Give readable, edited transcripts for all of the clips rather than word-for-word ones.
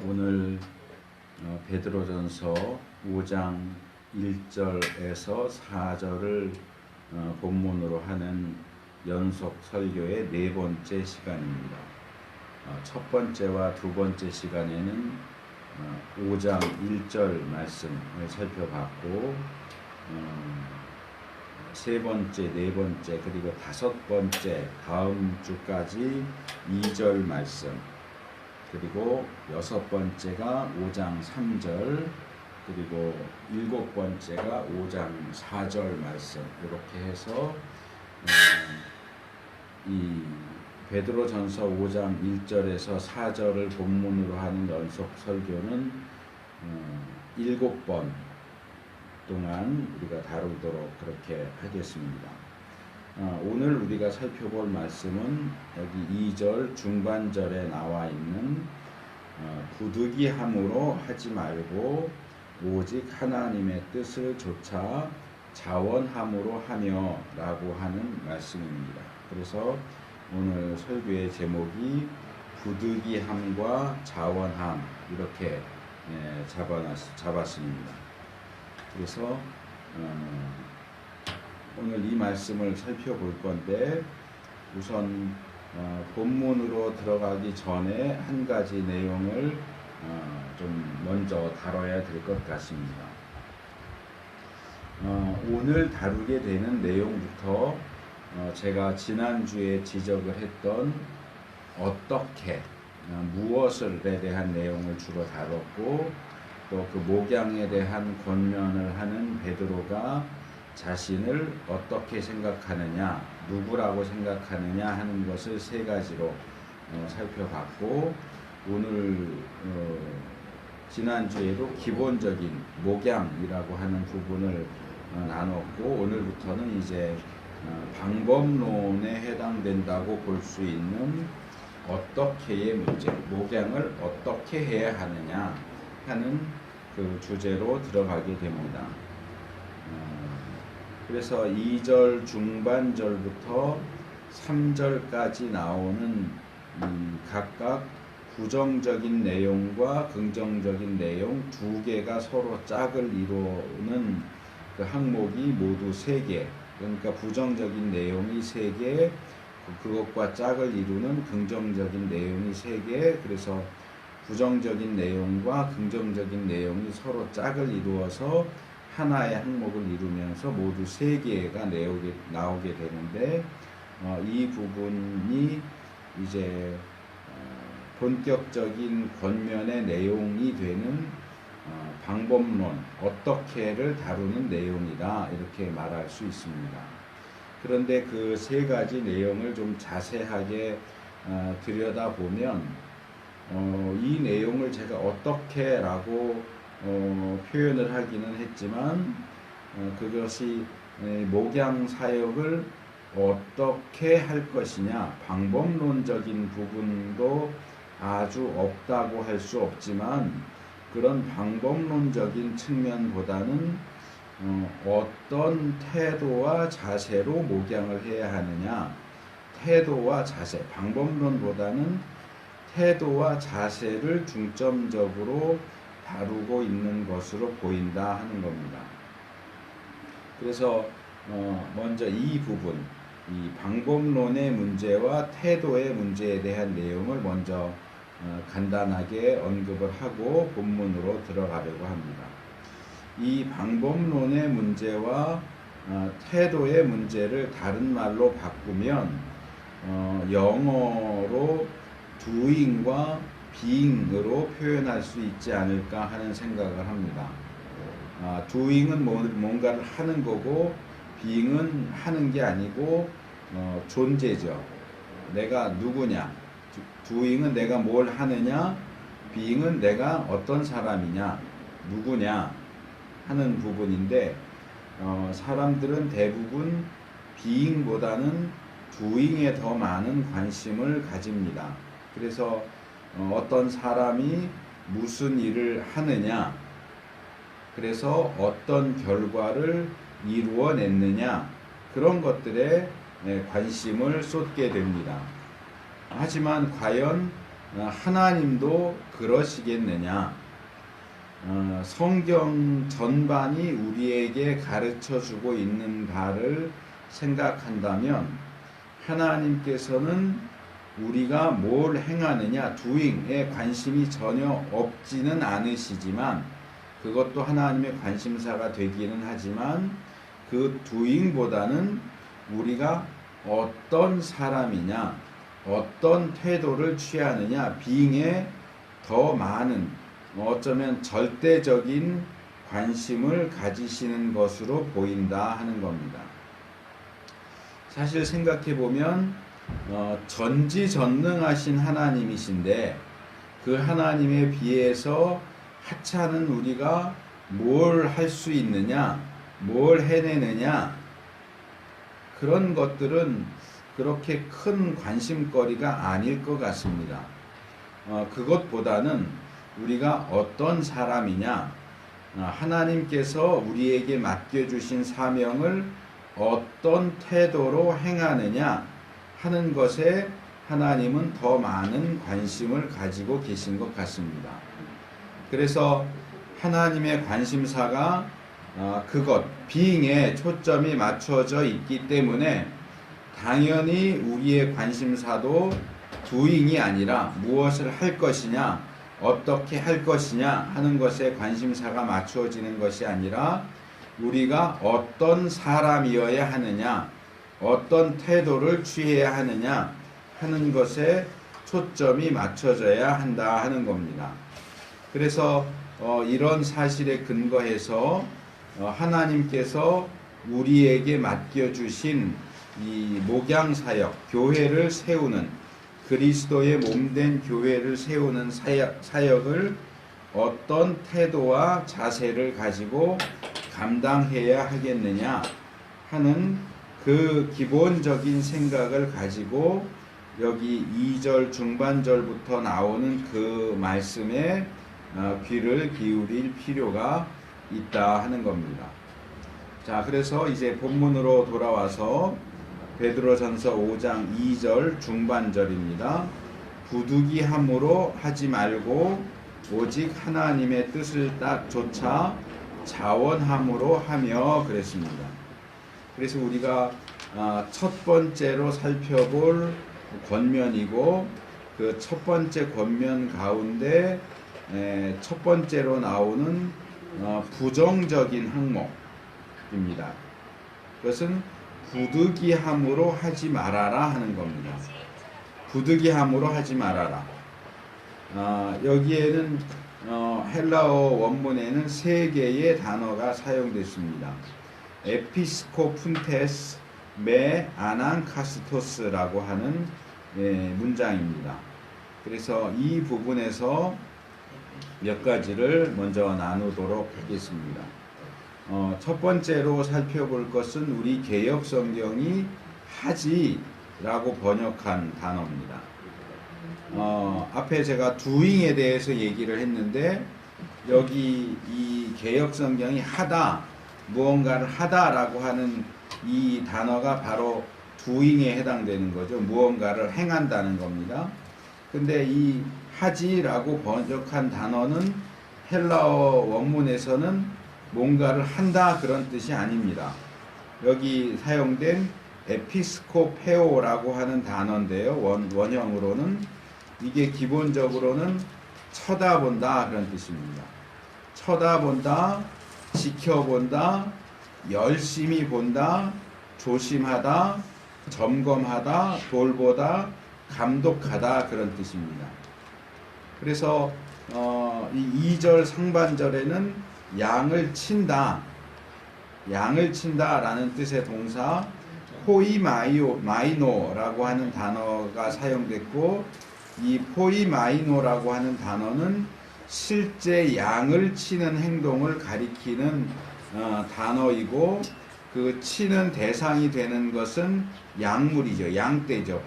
오늘 베드로전서 5장 1절에서 4절을 본문으로 하는 연속 설교의 네 번째 시간입니다. 첫 번째와 두 번째 시간에는 5장 1절 말씀을 살펴봤고 세 번째, 네 번째, 그리고 다섯 번째 다음 주까지 2절 말씀, 그리고 여섯 번째가 5장 3절, 그리고 일곱 번째가 5장 4절 말씀, 이렇게 해서 이 베드로전서 5장 1절에서 4절을 본문으로 하는 연속 설교는 7번 동안 우리가 다루도록 그렇게 하겠습니다. 오늘 우리가 살펴볼 말씀은 여기 2절 중반절에 나와 있는 부득이함으로 하지 말고 오직 하나님의 뜻을 조차 자원함으로 하며 라고 하는 말씀입니다. 그래서 오늘 설교의 제목이 부득이함과 자원함, 이렇게 잡았습니다. 그래서 오늘 이 말씀을 살펴볼 건데, 우선 본문으로 들어가기 전에 한 가지 내용을 좀 먼저 다뤄야 될 것 같습니다. 오늘 다루게 되는 내용부터 제가 지난주에 지적을 했던 어떻게, 무엇을에 대한 내용을 주로 다뤘고, 또 그 목양에 대한 권면을 하는 베드로가 자신을 어떻게 생각하느냐, 누구라고 생각하느냐 하는 것을 세 가지로 살펴봤고, 오늘 지난주에도 기본적인 목양이라고 하는 부분을 나눴고, 오늘부터는 이제 방법론에 해당된다고 볼 수 있는 어떻게의 문제, 목양을 어떻게 해야 하느냐 하는 그 주제로 들어가게 됩니다. 그래서 2절 중반절부터 3절까지 나오는 각각 부정적인 내용과 긍정적인 내용 두 개가 서로 짝을 이루는 그 항목이 모두 3개, 그러니까 부정적인 내용이 3개, 그것과 짝을 이루는 긍정적인 내용이 3개, 그래서 부정적인 내용과 긍정적인 내용이 서로 짝을 이루어서 하나의 항목을 이루면서 모두 3개가 나오게 되는데, 이 부분이 이제 본격적인 권면의 내용이 되는 방법론, 어떻게를 다루는 내용이다, 이렇게 말할 수 있습니다. 그런데 그 3가지 내용을 좀 자세하게 들여다보면 이 내용을 제가 어떻게라고 표현을 하기는 했지만, 그것이 목양 사역을 어떻게 할 것이냐, 방법론적인 부분도 아주 없다고 할 수 없지만, 그런 방법론적인 측면보다는 어떤 태도와 자세로 목양을 해야 하느냐, 태도와 자세, 방법론보다는 태도와 자세를 중점적으로 다루고 있는 것으로 보인다 하는 겁니다. 그래서 먼저 이 부분, 이 방법론의 문제와 태도의 문제에 대한 내용을 먼저 간단하게 언급을 하고 본문으로 들어가려고 합니다. 이 방법론의 문제와 태도의 문제를 다른 말로 바꾸면 영어로 doing과 being으로 표현할 수 있지 않을까 하는 생각을 합니다. doing은 뭔가를 하는 거고, being은 하는 게 아니고 존재죠. 내가 누구냐, doing은 내가 뭘 하느냐, being은 내가 어떤 사람이냐, 누구냐 하는 부분인데, 사람들은 대부분 being보다는 doing에 더 많은 관심을 가집니다. 그래서 어떤 사람이 무슨 일을 하느냐, 그래서 어떤 결과를 이루어냈느냐, 그런 것들에 관심을 쏟게 됩니다. 하지만 과연 하나님도 그러시겠느냐? 성경 전반이 우리에게 가르쳐 주고 있는 바를 생각한다면 하나님께서는 우리가 뭘 행하느냐, doing에 관심이 전혀 없지는 않으시지만 그것도 하나님의 관심사가 되기는 하지만 그 doing보다는 우리가 어떤 사람이냐, 어떤 태도를 취하느냐, being에 더 많은, 어쩌면 절대적인 관심을 가지시는 것으로 보인다 하는 겁니다. 사실 생각해 보면 전지전능하신 하나님이신데 그 하나님에 비해서 하찮은 우리가 뭘 할 수 있느냐, 뭘 해내느냐, 그런 것들은 그렇게 큰 관심거리가 아닐 것 같습니다. 그것보다는 우리가 어떤 사람이냐, 하나님께서 우리에게 맡겨주신 사명을 어떤 태도로 행하느냐 하는 것에 하나님은 더 많은 관심을 가지고 계신 것 같습니다. 그래서 하나님의 관심사가 그것, being에 초점이 맞춰져 있기 때문에 당연히 우리의 관심사도 doing이 아니라 무엇을 할 것이냐, 어떻게 할 것이냐 하는 것에 관심사가 맞추어지는 것이 아니라 우리가 어떤 사람이어야 하느냐, 어떤 태도를 취해야 하느냐 하는 것에 초점이 맞춰져야 한다 하는 겁니다. 그래서 이런 사실에 근거해서 하나님께서 우리에게 맡겨주신 이 목양사역, 교회를 세우는, 그리스도의 몸된 교회를 세우는 사역을 어떤 태도와 자세를 가지고 감당해야 하겠느냐 하는 그 기본적인 생각을 가지고 여기 2절 중반절부터 나오는 그 말씀에 귀를 기울일 필요가 있다 하는 겁니다. 자, 그래서 이제 본문으로 돌아와서 베드로전서 5장 2절 중반절입니다. 부득이함으로 하지 말고 오직 하나님의 뜻을 쫓아 자원함으로 하며 그랬습니다. 그래서 우리가 첫 번째로 살펴볼 권면이고 그 첫 번째 권면 가운데 첫 번째로 나오는 부정적인 항목입니다. 그것은 부득이함으로 하지 말아라 하는 겁니다. 부득이함으로 하지 말아라. 여기에는 헬라어 원문에는 세 개의 단어가 사용됐습니다. 에피스코푼테스 메 아난카스토스라고 하는 문장입니다. 그래서 이 부분에서 몇 가지를 먼저 나누도록 하겠습니다. 첫 번째로 살펴볼 것은 우리 개역 성경이 하지라고 번역한 단어입니다. 앞에 제가 doing에 대해서 얘기를 했는데 여기 이 개역 성경이 하다, 무언가를 하다라고 하는 이 단어가 바로 doing에 해당되는 거죠. 무언가를 행한다는 겁니다. 근데 이 하지라고 번역한 단어는 헬라어 원문에서는 뭔가를 한다 그런 뜻이 아닙니다. 여기 사용된 에피스코페오라고 하는 단어인데요. 원형으로는 이게 기본적으로는 쳐다본다 그런 뜻입니다. 쳐다본다, 지켜본다, 열심히 본다, 조심하다, 점검하다, 돌보다, 감독하다 그런 뜻입니다. 그래서 이 2절 상반절에는 양을 친다, 양을 친다라는 뜻의 동사 포이마이노라고 하는 단어가 사용됐고 이 포이마이노라고 하는 단어는 실제 양을 치는 행동을 가리키는 단어이고 그 치는 대상이 되는 것은 양물이죠. 양떼죠.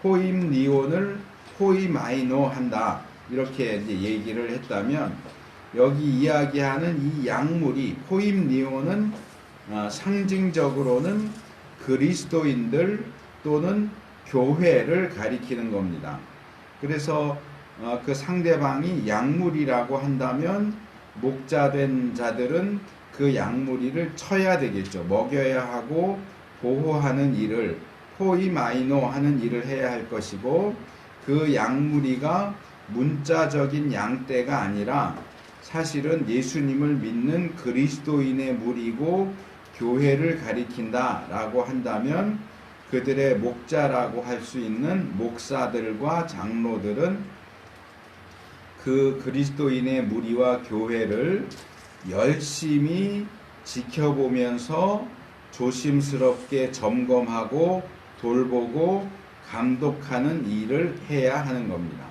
포임니온을 포이마이노 한다. 이렇게 이제 얘기를 했다면 여기 이야기하는 이 양물이 포임니온은 상징적으로는 그리스도인들 또는 교회를 가리키는 겁니다. 그래서 그 상대방이 약물이라고 한다면 목자된 자들은 그 약물이를 쳐야 되겠죠. 먹여야 하고 보호하는 일을 포이마이노 하는 일을 해야 할 것이고, 그 약물이가 문자적인 양떼가 아니라 사실은 예수님을 믿는 그리스도인의 무리고 교회를 가리킨다라고 한다면 그들의 목자라고 할 수 있는 목사들과 장로들은 그 그리스도인의 무리와 교회를 열심히 지켜보면서 조심스럽게 점검하고 돌보고 감독하는 일을 해야 하는 겁니다.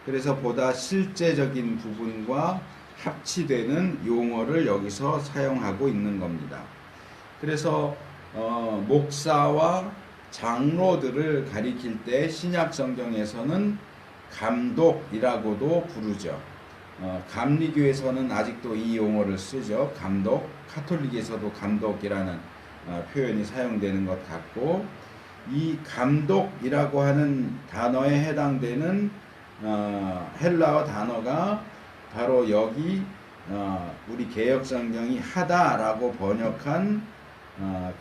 그래서 보다 실제적인 부분과 합치되는 용어를 여기서 사용하고 있는 겁니다. 그래서 목사와 장로들을 가리킬 때 신약 성경에서는 감독이라고도 부르죠. 감리교에서는 아직도 이 용어를 쓰죠. 감독. 카톨릭에서도 감독이라는 표현이 사용되는 것 같고, 이 감독이라고 하는 단어에 해당되는 헬라어 단어가 바로 여기 우리 개역성경이 하다라고 번역한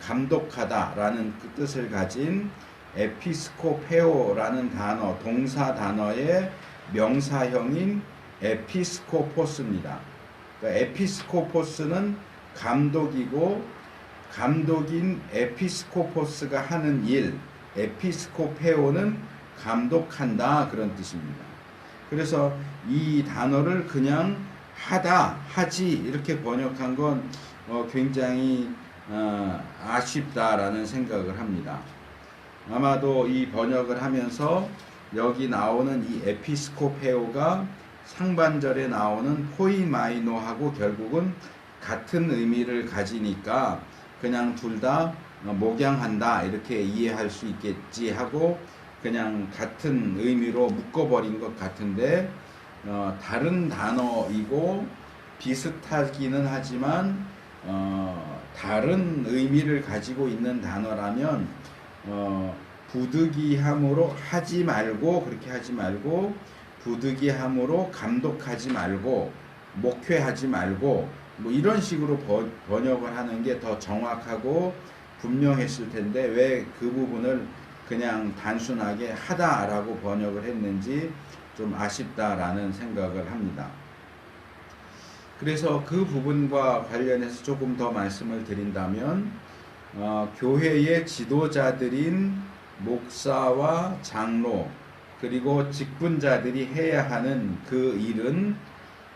감독하다라는 그 뜻을 가진 에피스코페오라는 단어, 동사 단어의 명사형인 에피스코포스입니다. 그러니까 에피스코포스는 감독이고, 감독인 에피스코포스가 하는 일, 에피스코페오는 감독한다, 그런 뜻입니다. 그래서 이 단어를 그냥 하다, 하지 이렇게 번역한 건 굉장히 아쉽다라는 생각을 합니다. 아마도 이 번역을 하면서 여기 나오는 이 에피스코페오가 상반절에 나오는 포이마이노하고 결국은 같은 의미를 가지니까 그냥 둘 다 목양한다 이렇게 이해할 수 있겠지 하고 그냥 같은 의미로 묶어버린 것 같은데, 다른 단어이고 비슷하기는 하지만 다른 의미를 가지고 있는 단어라면 부득이함으로 하지 말고, 그렇게 하지 말고 부득이함으로 감독하지 말고 목회하지 말고 뭐 이런 식으로 번역을 하는 게 더 정확하고 분명했을 텐데 왜 그 부분을 그냥 단순하게 하다라고 번역을 했는지 좀 아쉽다라는 생각을 합니다. 그래서 그 부분과 관련해서 조금 더 말씀을 드린다면 교회의 지도자들인 목사와 장로 그리고 직분자들이 해야 하는 그 일은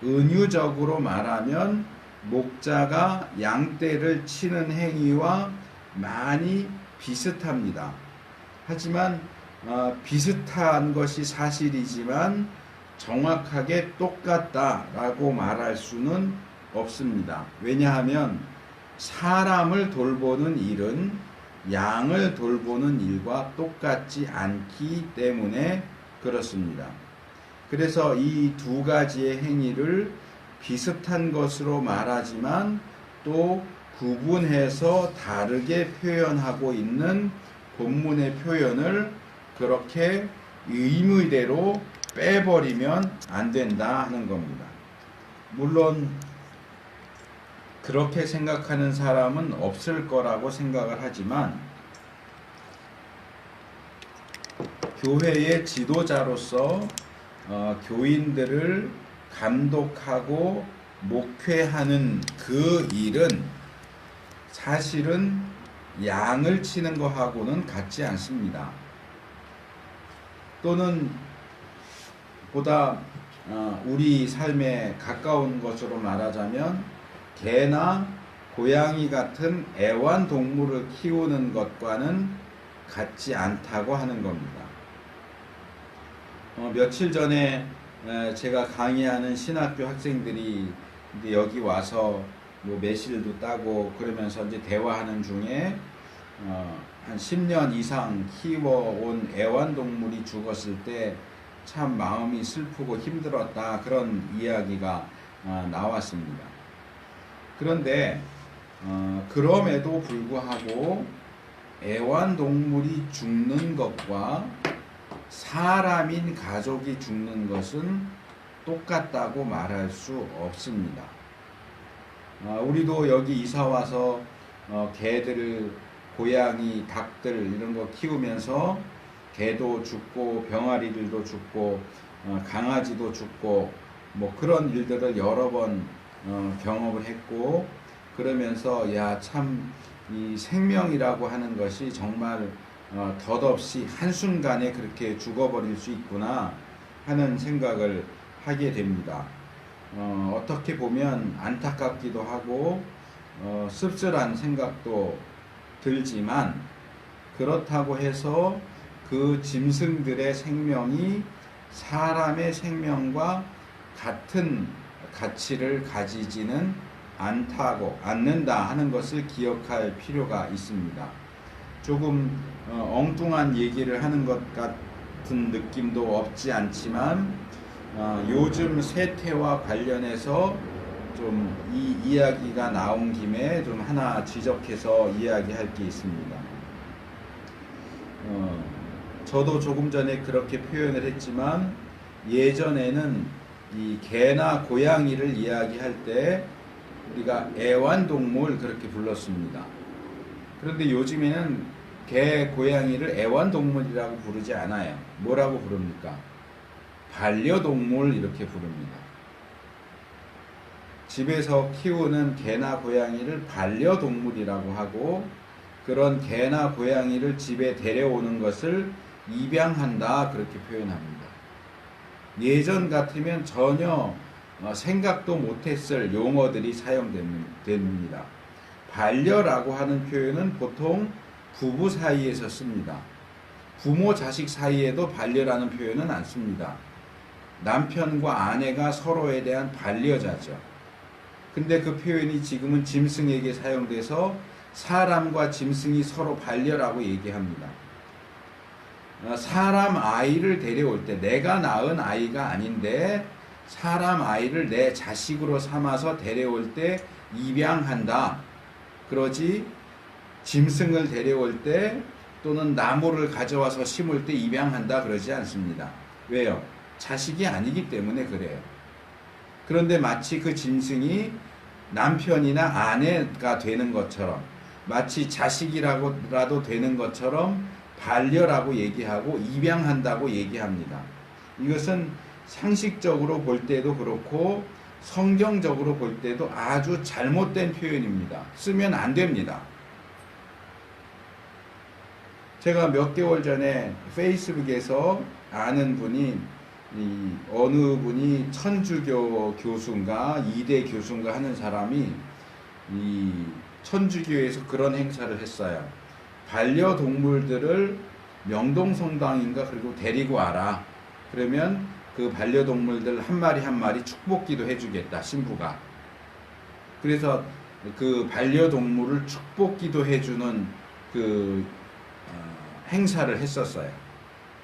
은유적으로 말하면 목자가 양떼를 치는 행위와 많이 비슷합니다. 하지만 비슷한 것이 사실이지만 정확하게 똑같다라고 말할 수는 없습니다. 왜냐하면 사람을 돌보는 일은 양을 돌보는 일과 똑같지 않기 때문에 그렇습니다. 그래서 이 두 가지의 행위를 비슷한 것으로 말하지만 또 구분해서 다르게 표현하고 있는 본문의 표현을 그렇게 의무대로 빼버리면 안 된다 하는 겁니다. 물론 그렇게 생각하는 사람은 없을 거라고 생각을 하지만 교회의 지도자로서 교인들을 감독하고 목회하는 그 일은 사실은 양을 치는 것하고는 같지 않습니다. 또는 보다 우리 삶에 가까운 것으로 말하자면 개나 고양이 같은 애완동물을 키우는 것과는 같지 않다고 하는 겁니다. 며칠 전에 제가 강의하는 신학교 학생들이 이제 여기 와서 뭐 매실도 따고 그러면서 이제 대화하는 중에 한 10년 이상 키워온 애완동물이 죽었을 때 참 마음이 슬프고 힘들었다 그런 이야기가 나왔습니다. 그런데 그럼에도 불구하고 애완동물이 죽는 것과 사람인 가족이 죽는 것은 똑같다고 말할 수 없습니다. 우리도 여기 이사 와서 개들, 고양이, 닭들 이런 거 키우면서 개도 죽고 병아리들도 죽고 강아지도 죽고 뭐 그런 일들을 여러 번 경험을 했고, 그러면서 야, 참 이 생명이라고 하는 것이 정말 덧없이 한순간에 그렇게 죽어버릴 수 있구나 하는 생각을 하게 됩니다. 어떻게 보면 안타깝기도 하고 씁쓸한 생각도 들지만, 그렇다고 해서 그 짐승들의 생명이 사람의 생명과 같은 가치를 가지지는 않는다 하는 것을 기억할 필요가 있습니다. 조금 엉뚱한 얘기를 하는 것 같은 느낌도 없지 않지만, 요즘 세태와 관련해서 좀 이 이야기가 나온 김에 좀 하나 지적해서 이야기할 게 있습니다. 저도 조금 전에 그렇게 표현을 했지만, 예전에는 이 개나 고양이를 이야기할 때 우리가 애완동물 그렇게 불렀습니다. 그런데 요즘에는 개, 고양이를 애완동물이라고 부르지 않아요. 뭐라고 부릅니까? 반려동물 이렇게 부릅니다. 집에서 키우는 개나 고양이를 반려동물이라고 하고, 그런 개나 고양이를 집에 데려오는 것을 입양한다 그렇게 표현합니다. 예전 같으면 전혀 생각도 못했을 용어들이 사용됩니다. 반려라고 하는 표현은 보통 부부 사이에서 씁니다. 부모 자식 사이에도 반려라는 표현은 안 씁니다. 남편과 아내가 서로에 대한 반려자죠. 근데 그 표현이 지금은 짐승에게 사용돼서 사람과 짐승이 서로 반려라고 얘기합니다. 사람 아이를 데려올 때, 내가 낳은 아이가 아닌데 사람 아이를 내 자식으로 삼아서 데려올 때 입양한다. 그러지 짐승을 데려올 때 또는 나무를 가져와서 심을 때 입양한다 그러지 않습니다. 왜요? 자식이 아니기 때문에 그래요. 그런데 마치 그 짐승이 남편이나 아내가 되는 것처럼, 마치 자식이라도 되는 것처럼 반려라고 얘기하고 입양한다고 얘기합니다. 이것은 상식적으로 볼 때도 그렇고 성경적으로 볼 때도 아주 잘못된 표현입니다. 쓰면 안 됩니다. 제가 몇 개월 전에 페이스북에서 아는 분이, 어느 분이 천주교 교수인가 이대 교수인가 하는 사람이 이 천주교에서 그런 행사를 했어요. 반려동물들을 명동성당인가 그리고 데리고 와라. 그러면 그 반려동물들 한 마리 한 마리 축복기도 해주겠다, 신부가. 그래서 그 반려동물을 축복기도 해주는 그 행사를 했었어요.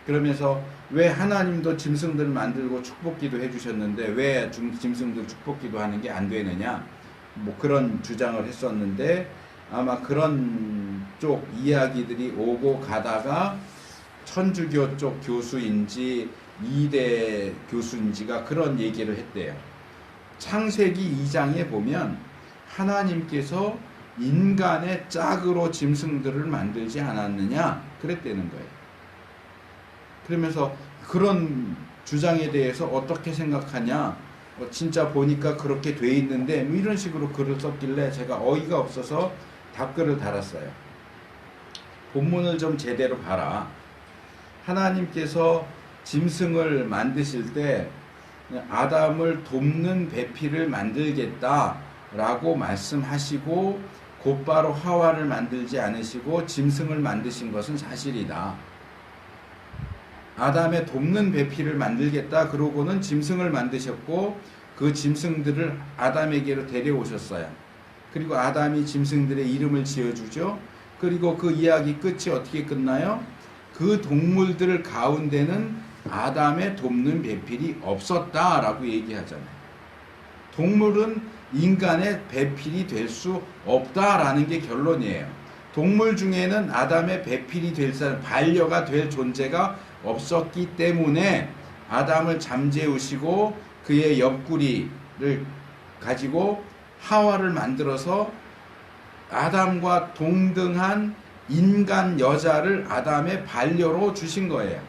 그러면서 왜 하나님도 짐승들 만들고 축복기도 해주셨는데 왜 짐승들 축복기도 하는 게 안 되느냐, 뭐 그런 주장을 했었는데, 아마 그런 쪽 이야기들이 오고 가다가 천주교 쪽 교수인지 이대 교수인지가 그런 얘기를 했대요. 창세기 2장에 보면 하나님께서 인간의 짝으로 짐승들을 만들지 않았느냐 그랬다는 거예요. 그러면서 그런 주장에 대해서 어떻게 생각하냐, 진짜 보니까 그렇게 돼 있는데 뭐 이런 식으로 글을 썼길래 제가 어이가 없어서 답글을 달았어요. 본문을 좀 제대로 봐라. 하나님께서 짐승을 만드실 때 아담을 돕는 배필을 만들겠다라고 말씀하시고 곧바로 하와를 만들지 않으시고 짐승을 만드신 것은 사실이다. 아담의 돕는 배필을 만들겠다 그러고는 짐승을 만드셨고 그 짐승들을 아담에게로 데려오셨어요. 그리고 아담이 짐승들의 이름을 지어주죠. 그리고 그 이야기 끝이 어떻게 끝나요? 그 동물들 가운데는 아담의 돕는 배필이 없었다라고 얘기하잖아요. 동물은 인간의 배필이 될 수 없다라는 게 결론이에요. 동물 중에는 아담의 배필이 될 사람, 반려가 될 존재가 없었기 때문에 아담을 잠재우시고 그의 옆구리를 가지고 하와를 만들어서 아담과 동등한 인간 여자를 아담의 반려로 주신 거예요.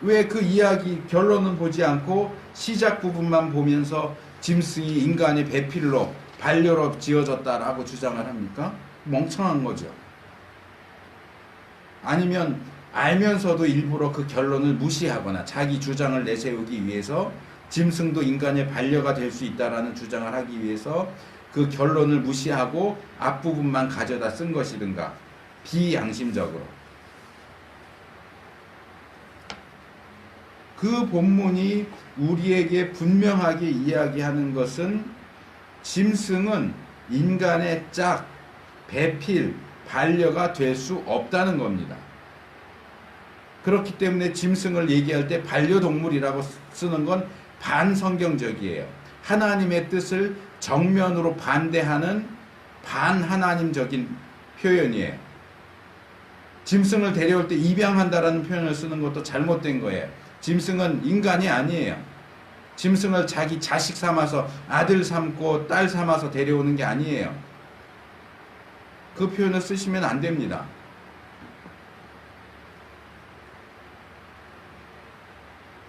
왜 그 이야기 결론은 보지 않고 시작 부분만 보면서 짐승이 인간의 배필로 반려로 지어졌다라고 주장을 합니까? 멍청한 거죠. 아니면 알면서도 일부러 그 결론을 무시하거나 자기 주장을 내세우기 위해서 짐승도 인간의 반려가 될 수 있다라는 주장을 하기 위해서 그 결론을 무시하고 앞부분만 가져다 쓴 것이든가 비양심적으로. 그 본문이 우리에게 분명하게 이야기하는 것은 짐승은 인간의 짝, 배필, 반려가 될 수 없다는 겁니다. 그렇기 때문에 짐승을 얘기할 때 반려동물이라고 쓰는 건 반성경적이에요. 하나님의 뜻을 정면으로 반대하는 반하나님적인 표현이에요. 짐승을 데려올 때 입양한다라는 표현을 쓰는 것도 잘못된 거예요. 짐승은 인간이 아니에요. 짐승을 자기 자식 삼아서 아들 삼고 딸 삼아서 데려오는 게 아니에요. 그 표현을 쓰시면 안 됩니다.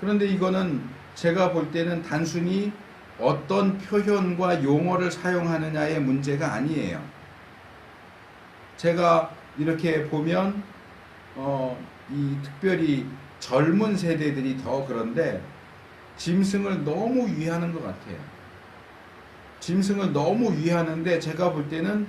그런데 이거는 제가 볼 때는 단순히 어떤 표현과 용어를 사용하느냐의 문제가 아니에요. 제가 이렇게 보면 이 특별히 젊은 세대들이 더 그런데 짐승을 너무 위하는 것 같아요. 짐승을 너무 위하는데 제가 볼 때는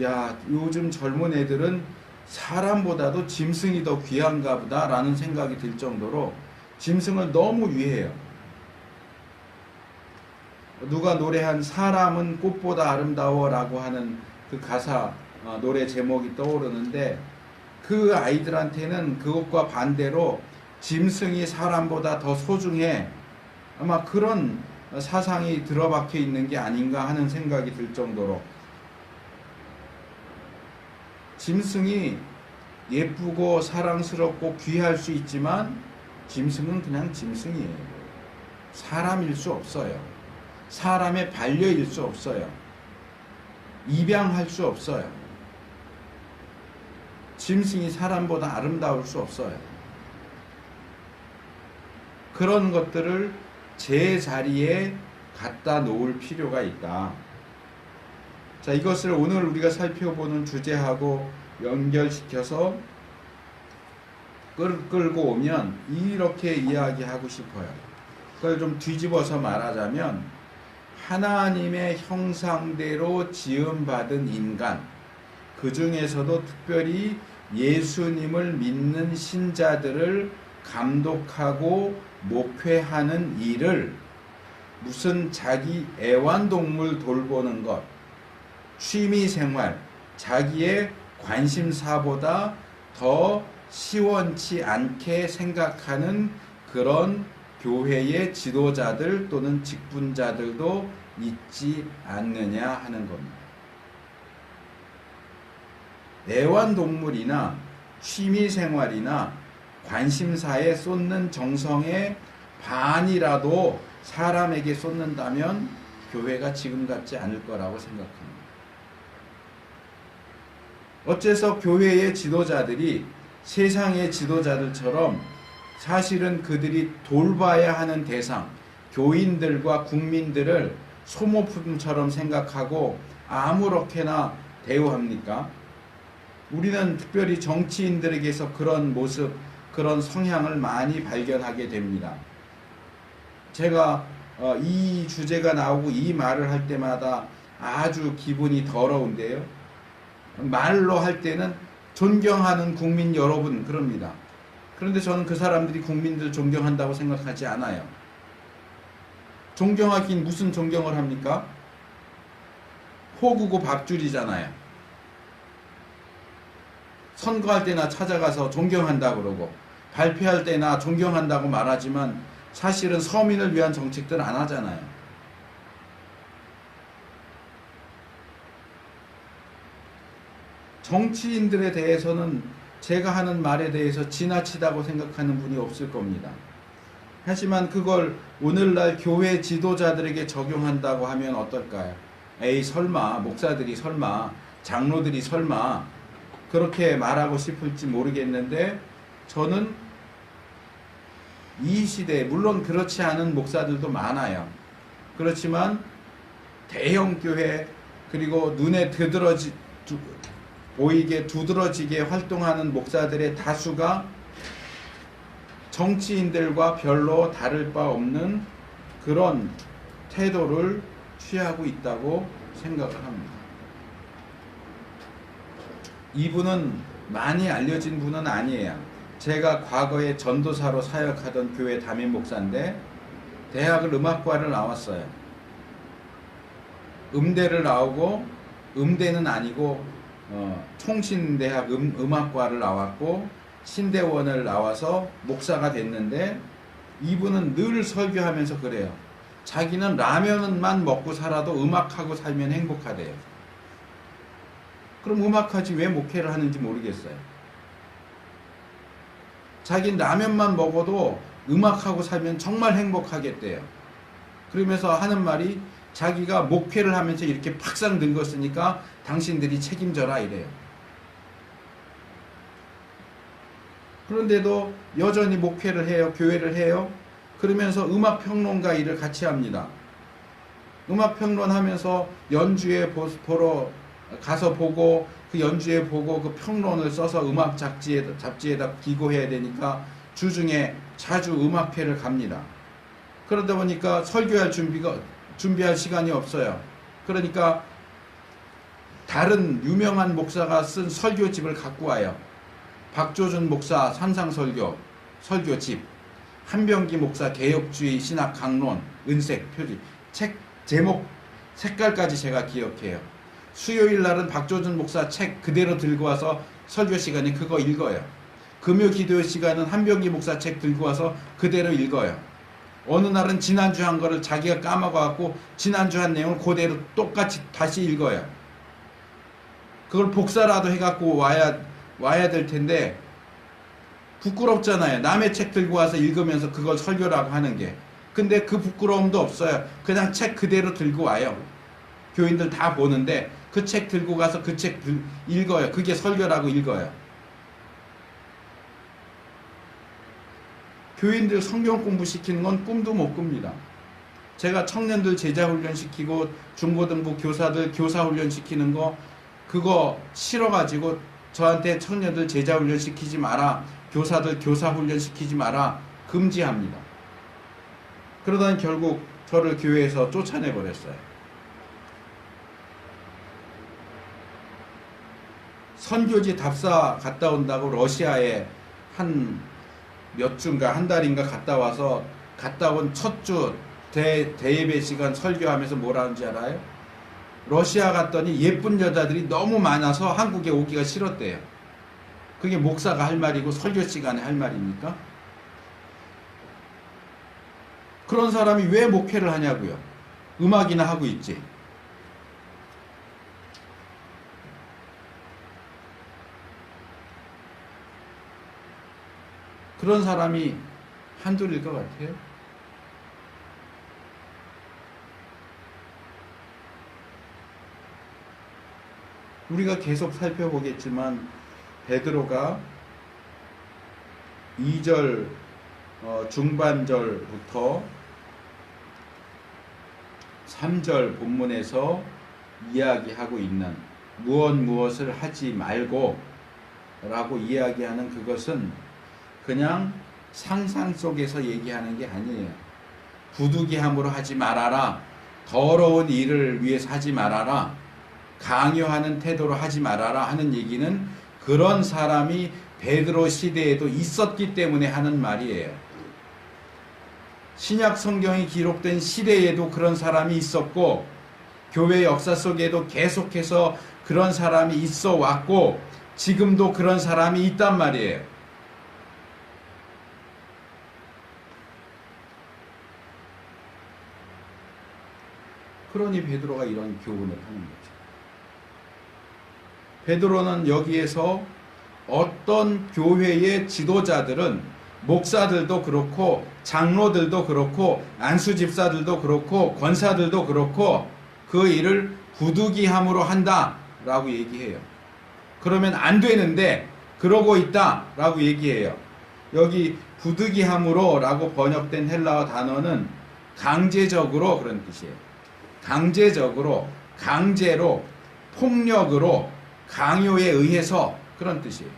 야, 요즘 젊은 애들은 사람보다도 짐승이 더 귀한가 보다라는 생각이 들 정도로 짐승을 너무 위해요. 누가 노래한 사람은 꽃보다 아름다워라고 하는 그 가사 노래 제목이 떠오르는데 그 아이들한테는 그것과 반대로 짐승이 사람보다 더 소중해, 아마 그런 사상이 들어박혀 있는 게 아닌가 하는 생각이 들 정도로 짐승이 예쁘고 사랑스럽고 귀할 수 있지만 짐승은 그냥 짐승이에요. 사람일 수 없어요. 사람의 반려일 수 없어요. 입양할 수 없어요. 짐승이 사람보다 아름다울 수 없어요. 그런 것들을 제 자리에 갖다 놓을 필요가 있다. 자, 이것을 오늘 우리가 살펴보는 주제하고 연결시켜서 끌고 오면 이렇게 이야기하고 싶어요. 그걸 좀 뒤집어서 말하자면 하나님의 형상대로 지음받은 인간, 그 중에서도 특별히 예수님을 믿는 신자들을 감독하고 목회하는 일을 무슨 자기 애완동물 돌보는 것, 취미생활, 자기의 관심사보다 더 시원치 않게 생각하는 그런 교회의 지도자들 또는 직분자들도 있지 않느냐 하는 겁니다. 애완동물이나 취미생활이나 관심사에 쏟는 정성의 반이라도 사람에게 쏟는다면 교회가 지금 같지 않을 거라고 생각합니다. 어째서 교회의 지도자들이 세상의 지도자들처럼 사실은 그들이 돌봐야 하는 대상, 교인들과 국민들을 소모품처럼 생각하고 아무렇게나 대우합니까? 우리는 특별히 정치인들에게서 그런 모습, 그런 성향을 많이 발견하게 됩니다. 제가 이 주제가 나오고 이 말을 할 때마다 아주 기분이 더러운데요. 말로 할 때는 존경하는 국민 여러분 그럽니다. 그런데 저는 그 사람들이 국민들 존경한다고 생각하지 않아요. 존경하긴 무슨 존경을 합니까? 호구고 밥줄이잖아요. 선거할 때나 찾아가서 존경한다고 그러고 발표할 때나 존경한다고 말하지만 사실은 서민을 위한 정책들 안 하잖아요. 정치인들에 대해서는 제가 하는 말에 대해서 지나치다고 생각하는 분이 없을 겁니다. 하지만 그걸 오늘날 교회 지도자들에게 적용한다고 하면 어떨까요? 에이, 설마, 목사들이 설마, 장로들이 설마, 그렇게 말하고 싶을지 모르겠는데, 저는 이 시대에, 물론 그렇지 않은 목사들도 많아요. 그렇지만, 대형 교회, 그리고 눈에 보이게 두드러지게 활동하는 목사들의 다수가 정치인들과 별로 다를 바 없는 그런 태도를 취하고 있다고 생각을 합니다. 이분은 많이 알려진 분은 아니에요. 제가 과거에 전도사로 사역하던 교회 담임 목사인데 대학을 음악과를 나왔어요. 음대를 나오고, 음대는 아니고 총신대학 음악과를 나왔고 신대원을 나와서 목사가 됐는데, 이분은 늘 설교하면서 그래요. 자기는 라면만 먹고 살아도 음악하고 살면 행복하대요. 그럼 음악하지 왜 목회를 하는지 모르겠어요. 자기는 라면만 먹어도 음악하고 살면 정말 행복하겠대요. 그러면서 하는 말이, 자기가 목회를 하면서 이렇게 팍상 늙었으니까 당신들이 책임져라 이래요. 그런데도 여전히 목회를 해요. 교회를 해요. 그러면서 음악평론가 일을 같이 합니다. 음악평론하면서 연주회 보러 가서 보고, 그 연주회 보고 그 평론을 써서 음악 잡지에다 기고해야 되니까 주중에 자주 음악회를 갑니다. 그러다 보니까 설교할 준비할 시간이 없어요. 그러니까 다른 유명한 목사가 쓴 설교집을 갖고 와요. 박조준 목사 산상설교 설교집, 한병기 목사 개혁주의 신학 강론 은색 표지, 책 제목 색깔까지 제가 기억해요. 수요일 날은 박조준 목사 책 그대로 들고 와서 설교 시간에 그거 읽어요. 금요 기도 시간은 한병기 목사 책 들고 와서 그대로 읽어요. 어느 날은 지난주 한 거를 자기가 까먹어갖고 지난주 한 내용을 그대로 똑같이 다시 읽어요. 그걸 복사라도 해갖고 와야 될 텐데 부끄럽잖아요. 남의 책 들고 와서 읽으면서 그걸 설교라고 하는 게. 근데 그 부끄러움도 없어요. 그냥 책 그대로 들고 와요. 교인들 다 보는데 그 책 들고 가서 그 책 읽어요. 그게 설교라고 읽어요. 교인들 성경 공부시키는 건 꿈도 못 꿉니다. 제가 청년들 제자훈련 시키고 중고등부 교사들 교사훈련 시키는 거, 그거 싫어가지고 저한테 청년들 제자훈련 시키지 마라, 교사들 교사훈련 시키지 마라 금지합니다. 그러다니 결국 저를 교회에서 쫓아내버렸어요. 선교지 답사 갔다 온다고 러시아에 몇 주인가 한 달인가 갔다 와서, 갔다 온 첫 주 대예배 시간 설교하면서 뭐라 하는지 알아요? 러시아 갔더니 예쁜 여자들이 너무 많아서 한국에 오기가 싫었대요. 그게 목사가 할 말이고 설교 시간에 할 말입니까? 그런 사람이 왜 목회를 하냐고요. 음악이나 하고 있지. 그런 사람이 한둘일 것 같아요. 우리가 계속 살펴보겠지만 베드로가 2절 중반절부터 3절 본문에서 이야기하고 있는 무엇을 하지 말고 라고 이야기하는 그것은 그냥 상상 속에서 얘기하는 게 아니에요. 부득이함으로 하지 말아라, 더러운 일을 위해서 하지 말아라, 강요하는 태도로 하지 말아라 하는 얘기는 그런 사람이 베드로 시대에도 있었기 때문에 하는 말이에요. 신약 성경이 기록된 시대에도 그런 사람이 있었고, 교회 역사 속에도 계속해서 그런 사람이 있어 왔고, 지금도 그런 사람이 있단 말이에요. 그러니 베드로가 이런 교훈을 하는 거죠. 베드로는 여기에서 어떤 교회의 지도자들은 목사들도 그렇고 장로들도 그렇고 안수 집사들도 그렇고 권사들도 그렇고 그 일을 부득이함으로 한다라고 얘기해요. 그러면 안 되는데 그러고 있다라고 얘기해요. 여기 부득이함으로 라고 번역된 헬라어 단어는 강제적으로 그런 뜻이에요. 강제적으로, 강제로, 폭력으로, 강요에 의해서 그런 뜻이에요.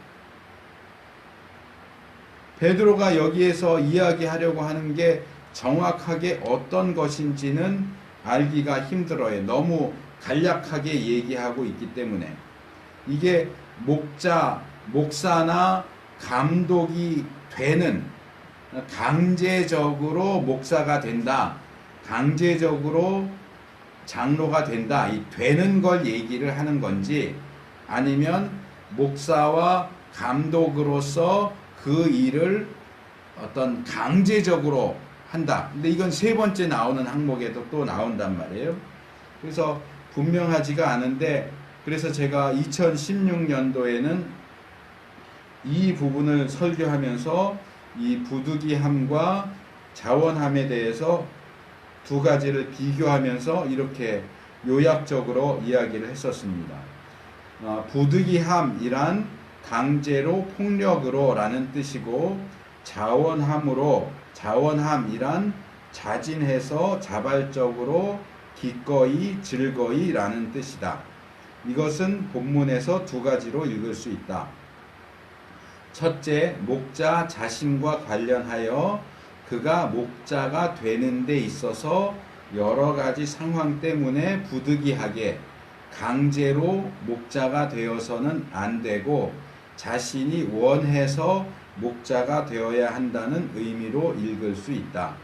베드로가 여기에서 이야기하려고 하는 게 정확하게 어떤 것인지는 알기가 힘들어요. 너무 간략하게 얘기하고 있기 때문에. 이게 목사나 감독이 되는, 강제적으로 목사가 된다, 강제적으로 장로가 된다, 이 되는 걸 얘기를 하는 건지, 아니면 목사와 감독으로서 그 일을 어떤 강제적으로 한다. 근데 이건 세 번째 나오는 항목에도 또 나온단 말이에요. 그래서 분명하지가 않은데, 그래서 제가 2016년도에는 이 부분을 설교하면서 이 부득이함과 자원함에 대해서 두 가지를 비교하면서 이렇게 요약적으로 이야기를 했었습니다. 부득이함이란 강제로, 폭력으로 라는 뜻이고, 자원함이란 자진해서 자발적으로 기꺼이, 즐거이 라는 뜻이다. 이것은 본문에서 두 가지로 읽을 수 있다. 첫째, 목자 자신과 관련하여 그가 목자가 되는 데 있어서 여러 가지 상황 때문에 부득이하게 강제로 목자가 되어서는 안 되고 자신이 원해서 목자가 되어야 한다는 의미로 읽을 수 있다.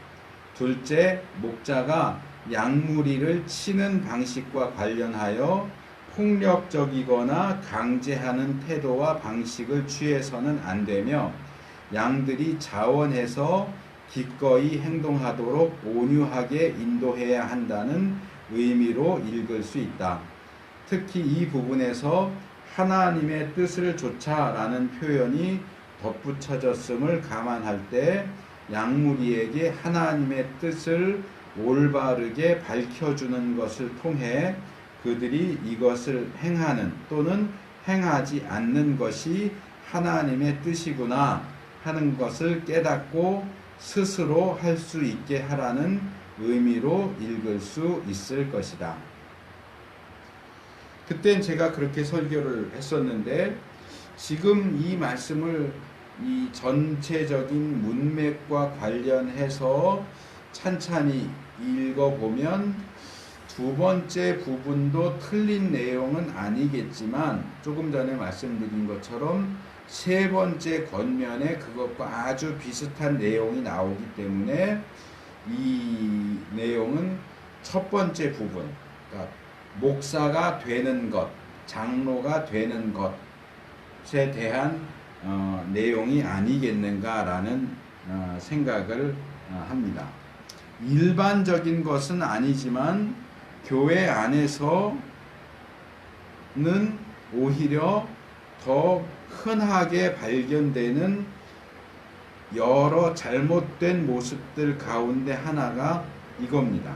둘째, 목자가 양무리를 치는 방식과 관련하여 폭력적이거나 강제하는 태도와 방식을 취해서는 안 되며 양들이 자원해서 기꺼이 행동하도록 온유하게 인도해야 한다는 의미로 읽을 수 있다. 특히 이 부분에서 하나님의 뜻을 좇아라는 표현이 덧붙여졌음을 감안할 때 양무리에게 하나님의 뜻을 올바르게 밝혀주는 것을 통해 그들이 이것을 행하는 또는 행하지 않는 것이 하나님의 뜻이구나 하는 것을 깨닫고 스스로 할 수 있게 하라는 의미로 읽을 수 있을 것이다. 그땐 제가 그렇게 설교를 했었는데, 지금 이 말씀을 이 전체적인 문맥과 관련해서 찬찬히 읽어보면 두 번째 부분도 틀린 내용은 아니겠지만 조금 전에 말씀드린 것처럼 세 번째 권면에 그것과 아주 비슷한 내용이 나오기 때문에 이 내용은 첫 번째 부분, 그러니까 목사가 되는 것, 장로가 되는 것에 대한 내용이 아니겠는가라는 생각을 합니다. 일반적인 것은 아니지만 교회 안에서는 오히려 더 흔하게 발견되는 여러 잘못된 모습들 가운데 하나가 이겁니다.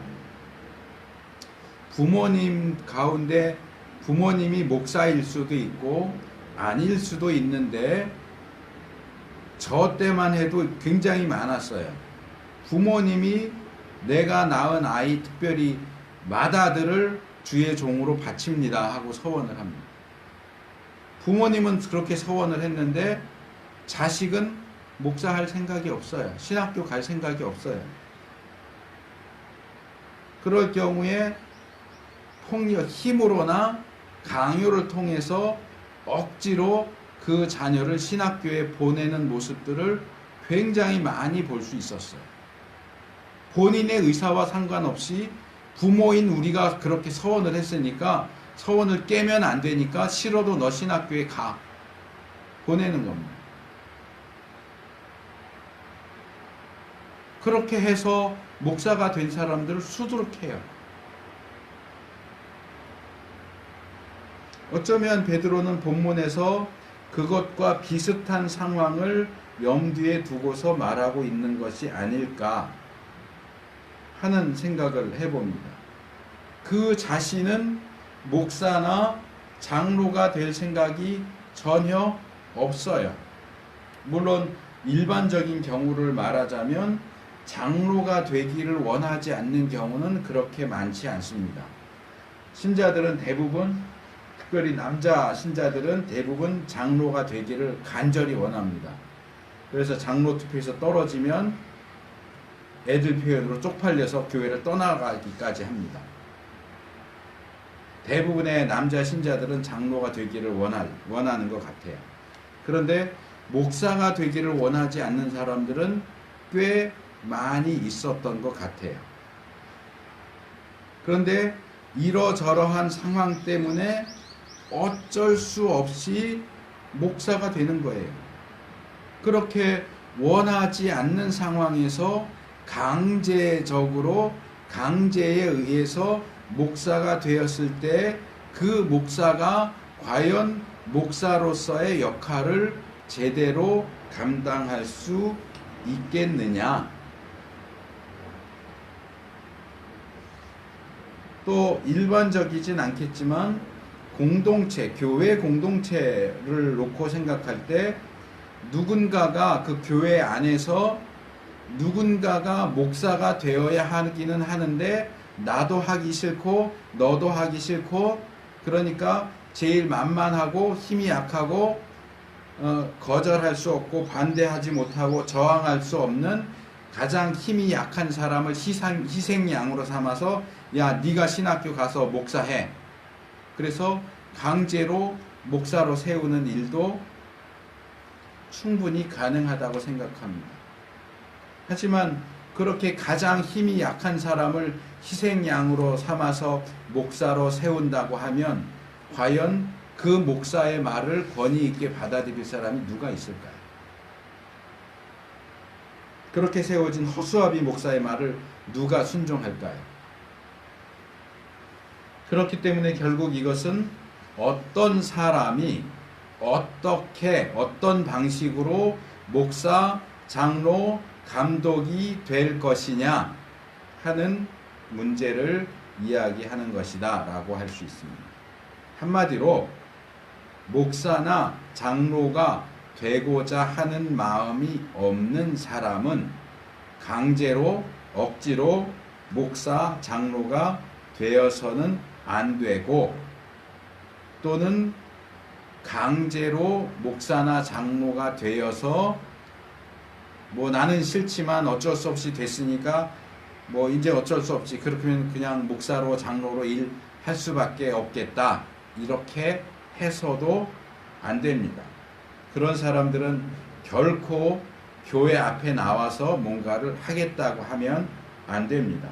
부모님 가운데 부모님이 목사일 수도 있고 아닐 수도 있는데 저 때만 해도 굉장히 많았어요. 부모님이 내가 낳은 아이, 특별히 맏아들을 주의 종으로 바칩니다 하고 서원을 합니다. 부모님은 그렇게 서원을 했는데 자식은 목사할 생각이 없어요. 신학교 갈 생각이 없어요. 그럴 경우에 폭력, 힘으로나 강요를 통해서 억지로 그 자녀를 신학교에 보내는 모습들을 굉장히 많이 볼 수 있었어요. 본인의 의사와 상관없이 부모인 우리가 그렇게 서원을 했으니까 서원을 깨면 안 되니까 싫어도 너 신학교에 가. 보내는 겁니다. 그렇게 해서 목사가 된 사람들을 수두룩해요. 어쩌면 베드로는 본문에서 그것과 비슷한 상황을 염두에 두고서 말하고 있는 것이 아닐까 하는 생각을 해봅니다. 그 자신은 목사나 장로가 될 생각이 전혀 없어요. 물론 일반적인 경우를 말하자면 장로가 되기를 원하지 않는 경우는 그렇게 많지 않습니다. 신자들은 대부분, 특별히 남자 신자들은 대부분 장로가 되기를 간절히 원합니다. 그래서 장로 투표에서 떨어지면 애들 표현으로 쪽팔려서 교회를 떠나가기까지 합니다. 대부분의 남자 신자들은 장로가 되기를 원하는 것 같아요. 그런데 목사가 되기를 원하지 않는 사람들은 꽤 많이 있었던 것 같아요. 그런데 이러저러한 상황 때문에 어쩔 수 없이 목사가 되는 거예요. 그렇게 원하지 않는 상황에서 강제에 의해서 목사가 되었을 때 그 목사가 과연 목사로서의 역할을 제대로 감당할 수 있겠느냐. 또 일반적이진 않겠지만 교회 공동체를 놓고 생각할 때 누군가가 그 교회 안에서 누군가가 목사가 되어야 하기는 하는데 나도 하기 싫고 너도 하기 싫고, 그러니까 제일 만만하고 힘이 약하고 거절할 수 없고 반대하지 못하고 저항할 수 없는 가장 힘이 약한 사람을 희생양으로 삼아서 야 네가 신학교 가서 목사해. 그래서 강제로 목사로 세우는 일도 충분히 가능하다고 생각합니다. 하지만 그렇게 가장 힘이 약한 사람을 희생양으로 삼아서 목사로 세운다고 하면 과연 그 목사의 말을 권위 있게 받아들일 사람이 누가 있을까요? 그렇게 세워진 허수아비 목사의 말을 누가 순종할까요? 그렇기 때문에 결국 이것은 어떤 사람이 어떤 방식으로 목사, 장로, 감독이 될 것이냐 하는 문제를 이야기하는 것이다 라고 할 수 있습니다. 한마디로 목사나 장로가 되고자 하는 마음이 없는 사람은 강제로 억지로 목사, 장로가 되어서는 안 되고, 또는 강제로 목사나 장로가 되어서 뭐 나는 싫지만 어쩔 수 없이 됐으니까 뭐 이제 어쩔 수 없지, 그렇게 그냥 목사로 장로로 일할 수밖에 없겠다, 이렇게 해서도 안 됩니다. 그런 사람들은 결코 교회 앞에 나와서 뭔가를 하겠다고 하면 안 됩니다.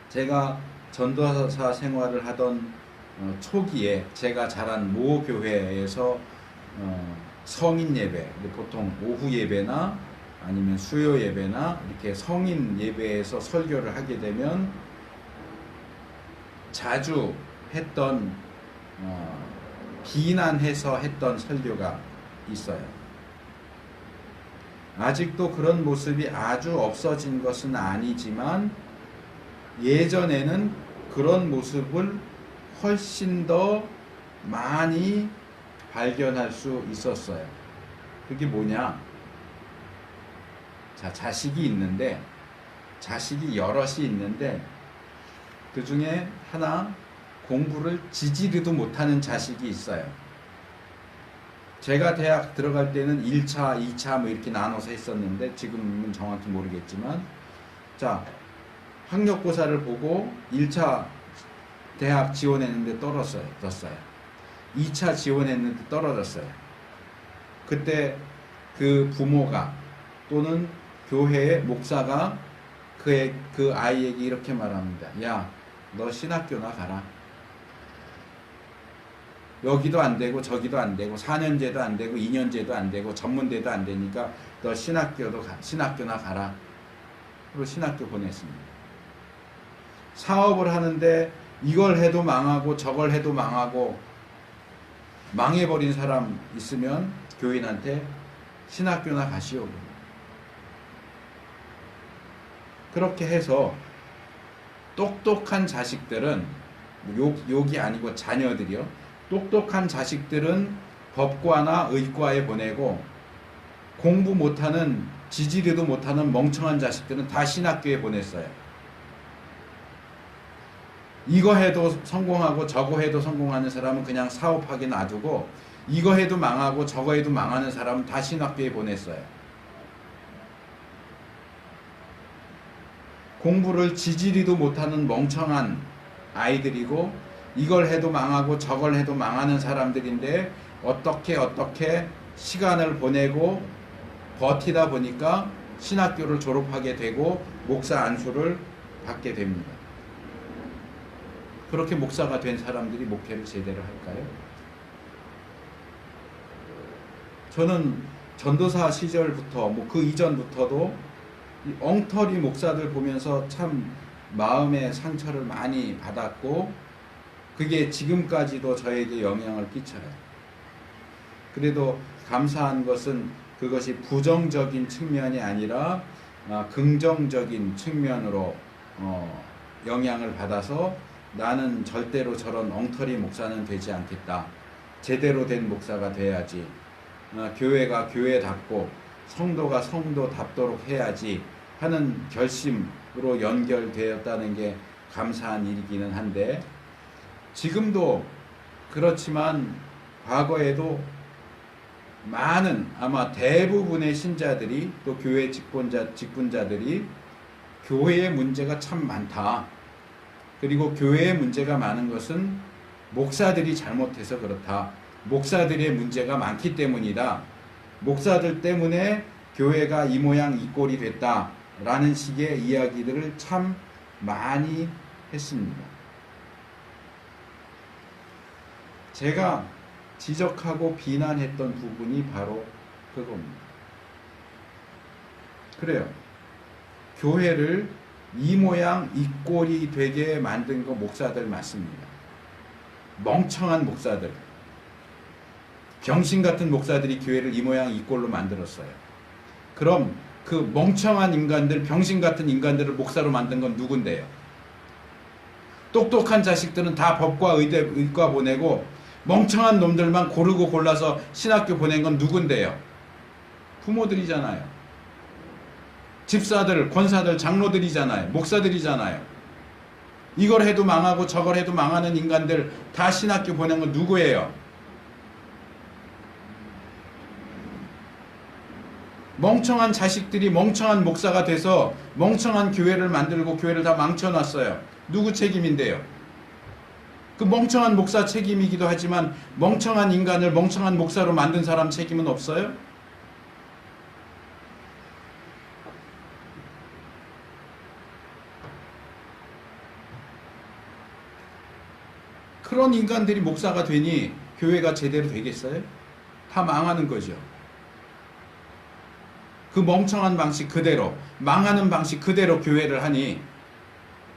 제가 전도사 생활을 하던 초기에 제가 자란 모 교회에서 성인 예배, 보통 오후 예배나 아니면 수요 예배나 이렇게 성인 예배에서 설교를 하게 되면 자주 했던 비난해서 했던 설교가 있어요. 아직도 그런 모습이 아주 없어진 것은 아니지만 예전에는 그런 모습을 훨씬 더 많이 발견할 수 있었어요. 그게 뭐냐? 자, 자식이 여럿이 있는데 그 중에 하나 공부를 지지리도 못하는 자식이 있어요. 제가 대학 들어갈 때는 1차, 2차 뭐 이렇게 나눠서 했었는데 지금은 정확히 모르겠지만, 자, 학력고사를 보고 1차 대학 지원했는데 떨어졌어요. 2차 지원했는데 떨어졌어요. 그때 그 부모가 또는 교회의 목사가 그 아이에게 이렇게 말합니다. 야, 너 신학교나 가라. 여기도 안 되고 저기도 안 되고 4년제도 안 되고 2년제도 안 되고 전문대도 안 되니까 너 신학교나 가라. 그리고 신학교 보냈습니다. 사업을 하는데 이걸 해도 망하고 저걸 해도 망하고 망해버린 사람 있으면 교인한테 신학교나 가시오. 그렇게 해서 똑똑한 자식들은, 욕이 아니고 자녀들이요, 똑똑한 자식들은 법과나 의과에 보내고 공부 못하는, 지지리도 못하는 멍청한 자식들은 다 신학교에 보냈어요. 이거 해도 성공하고 저거 해도 성공하는 사람은 그냥 사업하게 놔두고, 이거 해도 망하고 저거 해도 망하는 사람은 다 신학교에 보냈어요. 공부를 지지리도 못하는 멍청한 아이들이고, 이걸 해도 망하고 저걸 해도 망하는 사람들인데 어떻게 시간을 보내고 버티다 보니까 신학교를 졸업하게 되고 목사 안수를 받게 됩니다. 그렇게 목사가 된 사람들이 목회를 제대로 할까요? 저는 전도사 시절부터 그 이전부터도 이 엉터리 목사들 보면서 참 마음의 상처를 많이 받았고, 그게 지금까지도 저에게 영향을 끼쳐요. 그래도 감사한 것은 그것이 부정적인 측면이 아니라 긍정적인 측면으로 영향을 받아서 나는 절대로 저런 엉터리 목사는 되지 않겠다. 제대로 된 목사가 돼야지. 교회가 교회답고 성도가 성도답도록 해야지 하는 결심으로 연결되었다는 게 감사한 일이기는 한데, 지금도 그렇지만 과거에도 많은, 아마 대부분의 신자들이, 또 교회 직분자들이 교회의 문제가 참 많다. 그리고 교회의 문제가 많은 것은 목사들이 잘못해서 그렇다. 목사들의 문제가 많기 때문이다. 목사들 때문에 교회가 이 모양 이 꼴이 됐다. 라는 식의 이야기들을 참 많이 했습니다. 제가 지적하고 비난했던 부분이 바로 그겁니다. 그래요. 교회를 이 모양 이 꼴이 되게 만든 거 목사들 맞습니다. 멍청한 목사들, 병신 같은 목사들이 교회를 이 모양 이 꼴로 만들었어요. 그럼 그 멍청한 인간들, 병신 같은 인간들을 목사로 만든 건 누군데요? 똑똑한 자식들은 다 법과 의과 보내고 멍청한 놈들만 고르고 골라서 신학교 보낸 건 누군데요? 부모들이잖아요. 집사들, 권사들, 장로들이잖아요. 목사들이잖아요. 이걸 해도 망하고 저걸 해도 망하는 인간들 다 신학교 보낸 건 누구예요? 멍청한 자식들이 멍청한 목사가 돼서 멍청한 교회를 만들고 교회를 다 망쳐놨어요. 누구 책임인데요? 그 멍청한 목사 책임이기도 하지만 멍청한 인간을 멍청한 목사로 만든 사람 책임은 없어요? 그런 인간들이 목사가 되니 교회가 제대로 되겠어요? 다 망하는 거죠. 그 멍청한 방식 그대로, 망하는 방식 그대로 교회를 하니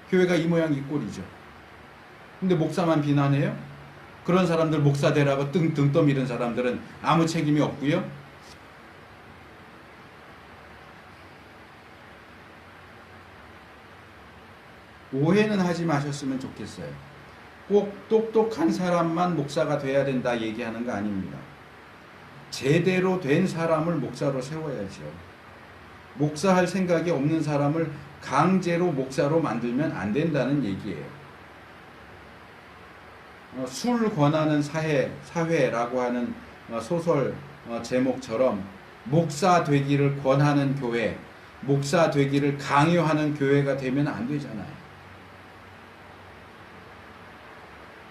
교회가 이 모양 이 꼴이죠. 근데 목사만 비난해요? 그런 사람들 목사 되라고 등 떠미는 사람들은 아무 책임이 없고요. 오해는 하지 마셨으면 좋겠어요. 꼭 똑똑한 사람만 목사가 돼야 된다 얘기하는 거 아닙니다. 제대로 된 사람을 목사로 세워야죠. 목사할 생각이 없는 사람을 강제로 목사로 만들면 안 된다는 얘기예요. 술 권하는 사회라고 하는 소설 제목처럼 목사 되기를 권하는 교회, 목사 되기를 강요하는 교회가 되면 안 되잖아요.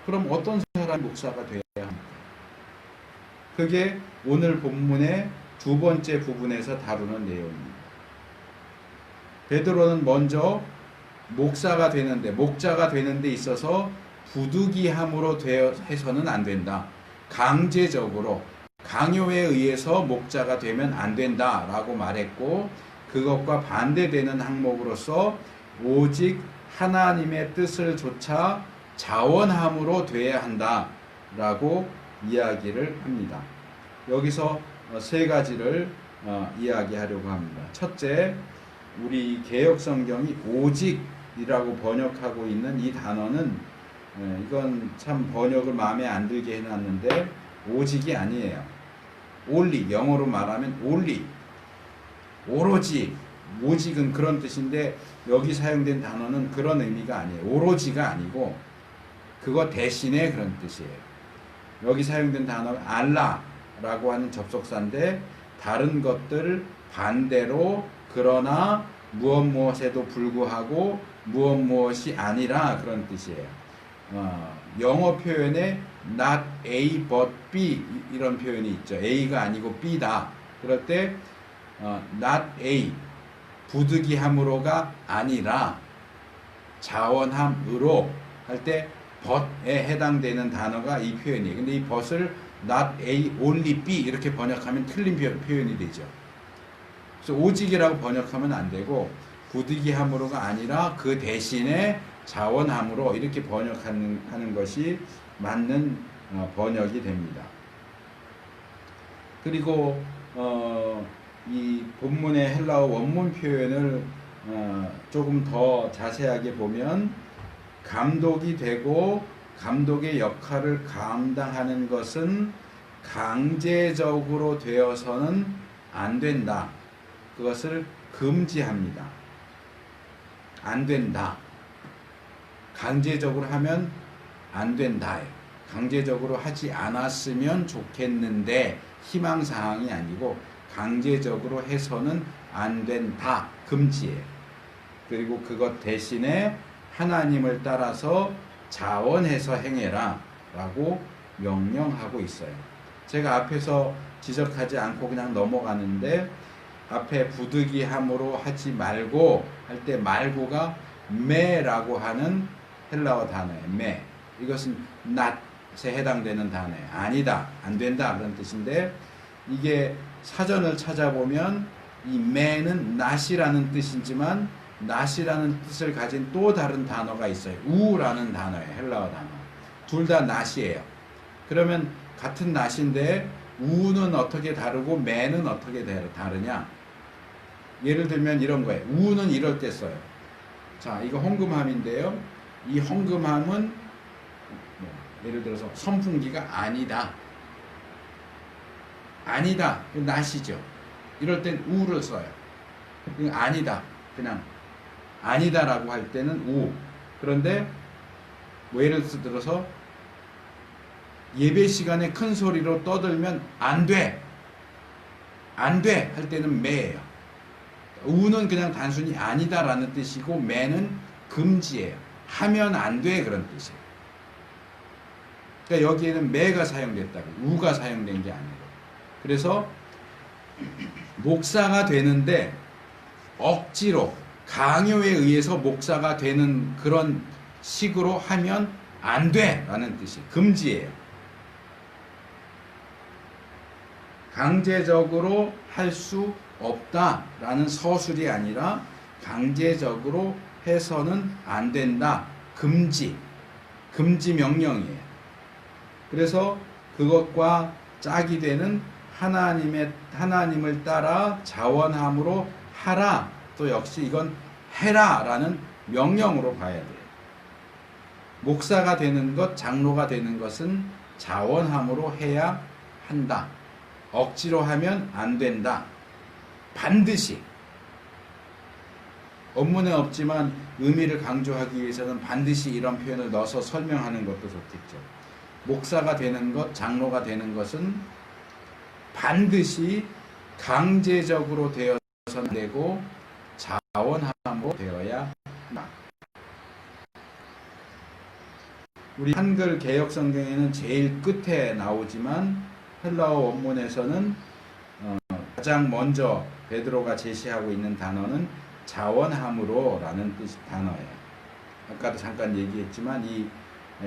그럼 어떤 사람이 목사가 돼야 합니까? 그게 오늘 본문의 두 번째 부분에서 다루는 내용입니다. 베드로는 먼저 목자가 되는 데 있어서 부득이함으로 해서는 안 된다. 강제적으로 강요에 의해서 목자가 되면 안 된다라고 말했고, 그것과 반대되는 항목으로서 오직 하나님의 뜻을 조차 자원함으로 돼야 한다라고 이야기를 합니다. 여기서 세 가지를 이야기하려고 합니다. 첫째, 우리 개역성경이 오직이라고 번역하고 있는 이 단어는 이건 참 번역을 마음에 안 들게 해놨는데 오직이 아니에요. only, 영어로 말하면 only, 오로지, 오직은 그런 뜻인데 여기 사용된 단어는 그런 의미가 아니에요. 오로지가 아니고 그거 대신에 그런 뜻이에요. 여기 사용된 단어는 알라라고 하는 접속사인데 다른 것들 반대로 그러나 무엇에도 불구하고 무엇이 아니라 그런 뜻이에요. 영어 표현에 not A but B 이런 표현이 있죠. A가 아니고 B다. 그럴 때 not A 부득이함으로가 아니라 자원함으로 할 때 but에 해당되는 단어가 이 표현이에요. 근데 이 but을 not A only B 이렇게 번역하면 틀린 표현이 되죠. 그래서 오직이라고 번역하면 안 되고 부득이함으로가 아니라 그 대신에 자원함으로 이렇게 번역하는 것이 맞는 번역이 됩니다. 그리고 이 본문의 헬라어 원문 표현을 조금 더 자세하게 보면 감독이 되고 감독의 역할을 감당하는 것은 강제적으로 되어서는 안 된다. 그것을 금지합니다. 안 된다. 강제적으로 하면 안 된다. 강제적으로 하지 않았으면 좋겠는데 희망사항이 아니고 강제적으로 해서는 안 된다. 금지예요. 그리고 그것 대신에 하나님을 따라서 자원해서 행해라 라고 명령하고 있어요. 제가 앞에서 지적하지 않고 그냥 넘어가는데 앞에 부득이함으로 하지 말고 할 때 말고가 매라고 하는 헬라어 단어예요. 매. 이것은 not에 해당되는 단어예요. 아니다, 안 된다 그런 뜻인데 이게 사전을 찾아보면 이 매는 not이라는 뜻이지만 not이라는 뜻을 가진 또 다른 단어가 있어요. 우라는 단어예요. 헬라어 단어. 둘 다 not이에요. 그러면 같은 not인데 우는 어떻게 다르고 매는 어떻게 다르냐? 예를 들면 이런 거예요. 우는 이럴 때 써요. 자, 이거 홍금함인데요. 이 홍금함은 예를 들어서 선풍기가 아니다. 아니다. not이죠. 이럴 땐 우를 써요. 아니다. 그냥 아니다라고 할 때는 우. 그런데 뭐 예를 들어서 예배 시간에 큰 소리로 떠들면 안 돼. 안 돼. 할 때는 매예요. 우는 그냥 단순히 아니다라는 뜻이고 매는 금지예요. 하면 안 돼 그런 뜻이에요. 그러니까 여기에는 매가 사용됐다고 우가 사용된 게 아니고. 그래서 목사가 되는데 억지로 강요에 의해서 목사가 되는 그런 식으로 하면 안 돼 라는 뜻이에요. 금지예요. 강제적으로 할 수 없다라는 서술이 아니라 강제적으로 해서는 안 된다. 금지 명령이에요. 그래서 그것과 짝이 되는 하나님을 따라 자원함으로 하라. 또 역시 이건 해라라는 명령으로 봐야 돼요. 목사가 되는 것, 장로가 되는 것은 자원함으로 해야 한다. 억지로 하면 안 된다. 반드시. 원문에 없지만 의미를 강조하기 위해서는 반드시 이런 표현을 넣어서 설명하는 것도 좋겠죠. 목사가 되는 것, 장로가 되는 것은 반드시 강제적으로 되어서는 되고 자원함으로 되어야 한다. 우리 한글 개역 성경에는 제일 끝에 나오지만 헬라어 원문에서는 가장 먼저 베드로가 제시하고 있는 단어는 자원함으로 라는 뜻 단어예요. 아까도 잠깐 얘기했지만 이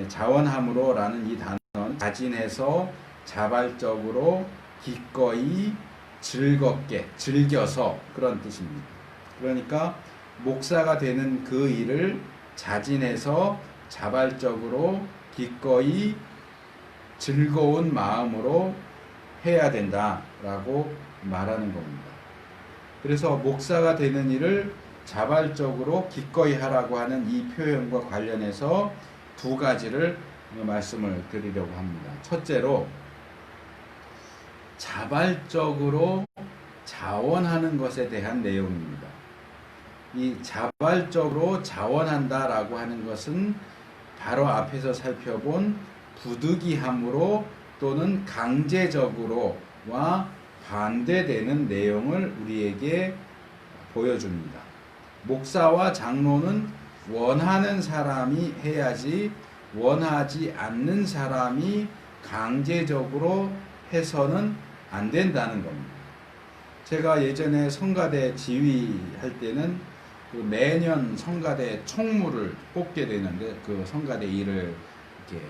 자원함으로 라는 이 단어는 자진해서 자발적으로 기꺼이 즐겁게 즐겨서 그런 뜻입니다. 그러니까 목사가 되는 그 일을 자진해서 자발적으로 기꺼이 즐거운 마음으로 해야 된다라고 말하는 겁니다. 그래서 목사가 되는 일을 자발적으로 기꺼이 하라고 하는 이 표현과 관련해서 두 가지를 말씀을 드리려고 합니다. 첫째로, 자발적으로 자원하는 것에 대한 내용입니다. 이 자발적으로 자원한다라고 하는 것은 바로 앞에서 살펴본 부득이함으로 또는 강제적으로와 반대되는 내용을 우리에게 보여줍니다. 목사와 장로는 원하는 사람이 해야지 원하지 않는 사람이 강제적으로 해서는 안 된다는 겁니다. 제가 예전에 성가대 지휘할 때는 그 매년 성가대 총무를 뽑게 되는데, 그 성가대 일을 이렇게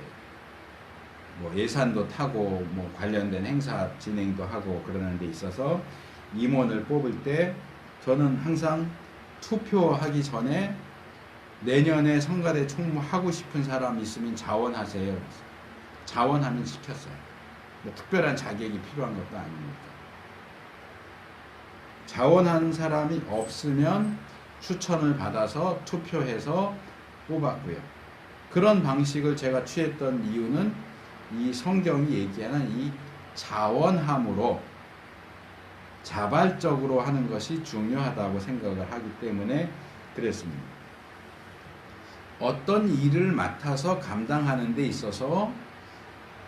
뭐 예산도 타고 뭐 관련된 행사 진행도 하고 그러는 데 있어서 임원을 뽑을 때 저는 항상 투표하기 전에 내년에 성가대 총무 하고 싶은 사람 있으면 자원하세요. 자원하면 시켰어요. 뭐 특별한 자격이 필요한 것도 아닙니까? 자원하는 사람이 없으면 추천을 받아서 투표해서 뽑았고요. 그런 방식을 제가 취했던 이유는 이 성경이 얘기하는 이 자원함으로 자발적으로 하는 것이 중요하다고 생각을 하기 때문에 그랬습니다. 어떤 일을 맡아서 감당하는 데 있어서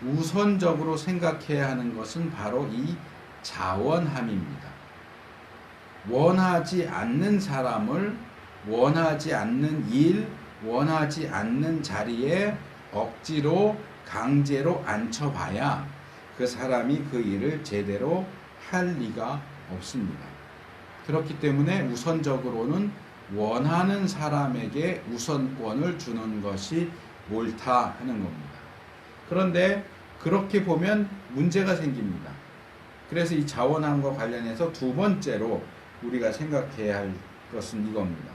우선적으로 생각해야 하는 것은 바로 이 자원함입니다. 원하지 않는 사람을 원하지 않는 일, 원하지 않는 자리에 억지로 강제로 앉혀봐야 그 사람이 그 일을 제대로 할 리가 없습니다. 그렇기 때문에 우선적으로는 원하는 사람에게 우선권을 주는 것이 옳다 하는 겁니다. 그런데 그렇게 보면 문제가 생깁니다. 그래서 이 자원함과 관련해서 두 번째로 우리가 생각해야 할 것은 이겁니다.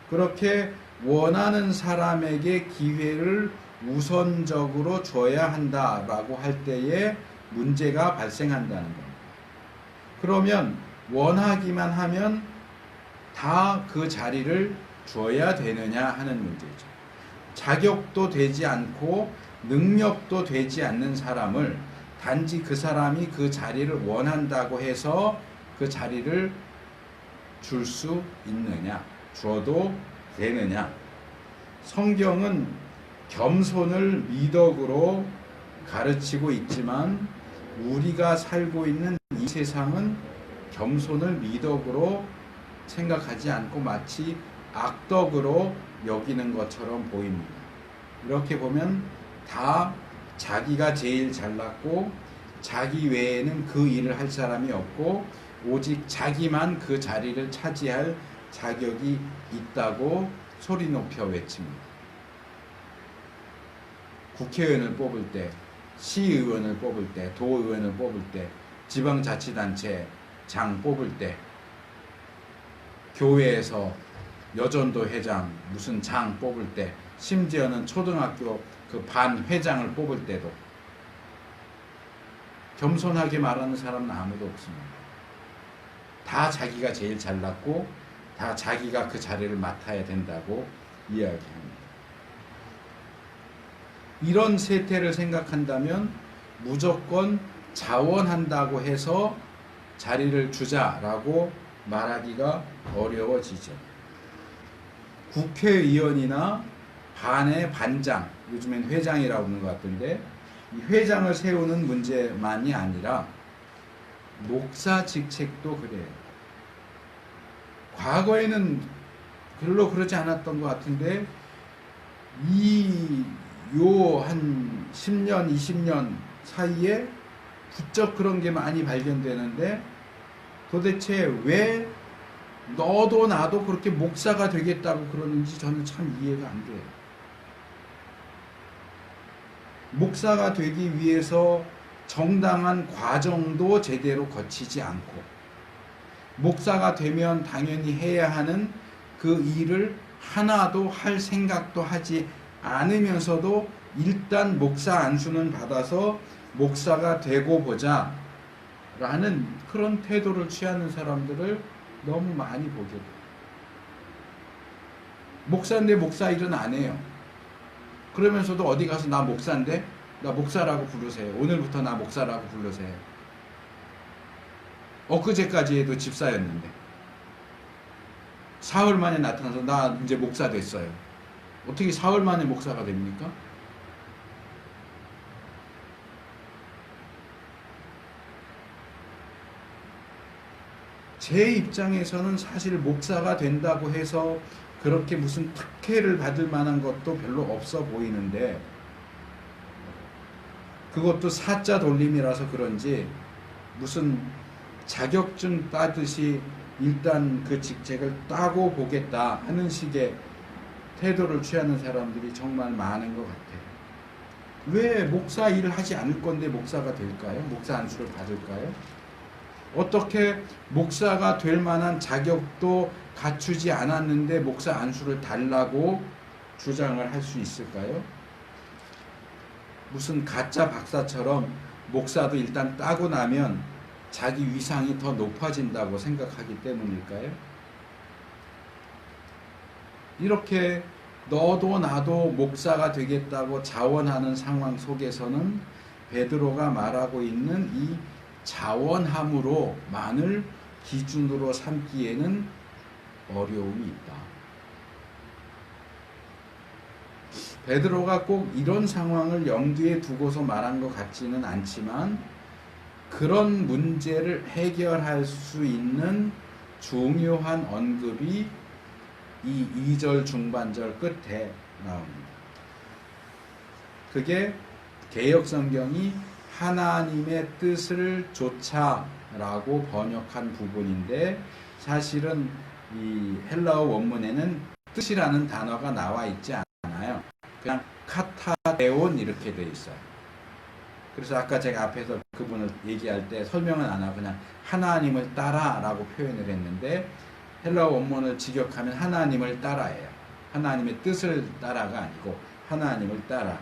그렇게 원하는 사람에게 기회를 우선적으로 줘야 한다라고 할 때에 문제가 발생한다는 겁니다. 그러면 원하기만 하면 다 그 자리를 줘야 되느냐 하는 문제죠. 자격도 되지 않고 능력도 되지 않는 사람을 단지 그 사람이 그 자리를 원한다고 해서 그 자리를 줄 수 있느냐, 줘도 되느냐. 성경은 겸손을 미덕으로 가르치고 있지만 우리가 살고 있는 이 세상은 겸손을 미덕으로 생각하지 않고 마치 악덕으로 여기는 것처럼 보입니다. 이렇게 보면 다 자기가 제일 잘났고 자기 외에는 그 일을 할 사람이 없고 오직 자기만 그 자리를 차지할 자격이 있다고 소리 높여 외칩니다. 국회의원을 뽑을 때, 시의원을 뽑을 때, 도의원을 뽑을 때, 지방자치단체 장 뽑을 때, 교회에서 여전도 회장 무슨 장 뽑을 때, 심지어는 초등학교 그 반 회장을 뽑을 때도 겸손하게 말하는 사람은 아무도 없습니다. 다 자기가 제일 잘났고 다 자기가 그 자리를 맡아야 된다고 이야기합니다. 이런 세태를 생각한다면 무조건 자원한다고 해서 자리를 주자라고 말하기가 어려워지죠. 국회의원이나 반의 반장, 요즘엔 회장이라고 하는 것 같은데, 이 회장을 세우는 문제만이 아니라 목사 직책도 그래요. 과거에는 별로 그러지 않았던 것 같은데 한 10년, 20년 사이에 부쩍 그런 게 많이 발견되는데, 도대체 왜 너도 나도 그렇게 목사가 되겠다고 그러는지 저는 참 이해가 안 돼요. 목사가 되기 위해서 정당한 과정도 제대로 거치지 않고, 목사가 되면 당연히 해야 하는 그 일을 하나도 할 생각도 하지 않으면서도 일단 목사 안수는 받아서 목사가 되고 보자 라는 그런 태도를 취하는 사람들을 너무 많이 보게 돼요. 목사인데 목사 일은 안 해요. 그러면서도 어디 가서 나 목사인데 나 목사라고 부르세요. 오늘부터 나 목사라고 부르세요. 엊그제까지 해도 집사였는데 사흘 만에 나타나서 나 이제 목사 됐어요. 어떻게 사흘 만에 목사가 됩니까? 제 입장에서는 사실 목사가 된다고 해서 그렇게 무슨 특혜를 받을 만한 것도 별로 없어 보이는데, 그것도 사자 돌림이라서 그런지 무슨 자격증 따듯이 일단 그 직책을 따고 보겠다 하는 식의 태도를 취하는 사람들이 정말 많은 것 같아요. 왜 목사 일을 하지 않을 건데 목사가 될까요? 목사 안수를 받을까요? 어떻게 목사가 될 만한 자격도 갖추지 않았는데 목사 안수를 달라고 주장을 할 수 있을까요? 무슨 가짜 박사처럼 목사도 일단 따고 나면 자기 위상이 더 높아진다고 생각하기 때문일까요? 이렇게 너도 나도 목사가 되겠다고 자원하는 상황 속에서는 베드로가 말하고 있는 이 자원함으로만을 기준으로 삼기에는 어려움이 있다. 베드로가 꼭 이런 상황을 염두에 두고서 말한 것 같지는 않지만 그런 문제를 해결할 수 있는 중요한 언급이 이 2절 중반절 끝에 나옵니다. 그게 개역성경이 하나님의 뜻을 좇아라고 번역한 부분인데, 사실은 이 헬라어 원문에는 뜻이라는 단어가 나와 있지 않아요. 그냥 카타데온 이렇게 되어 있어요. 그래서 아까 제가 앞에서 그분을 얘기할 때 설명은 안 하고 그냥 하나님을 따라라고 표현을 했는데, 헬라어 원문을 직역하면 하나님을 따라예요. 하나님의 뜻을 따라가 아니고 하나님을 따라.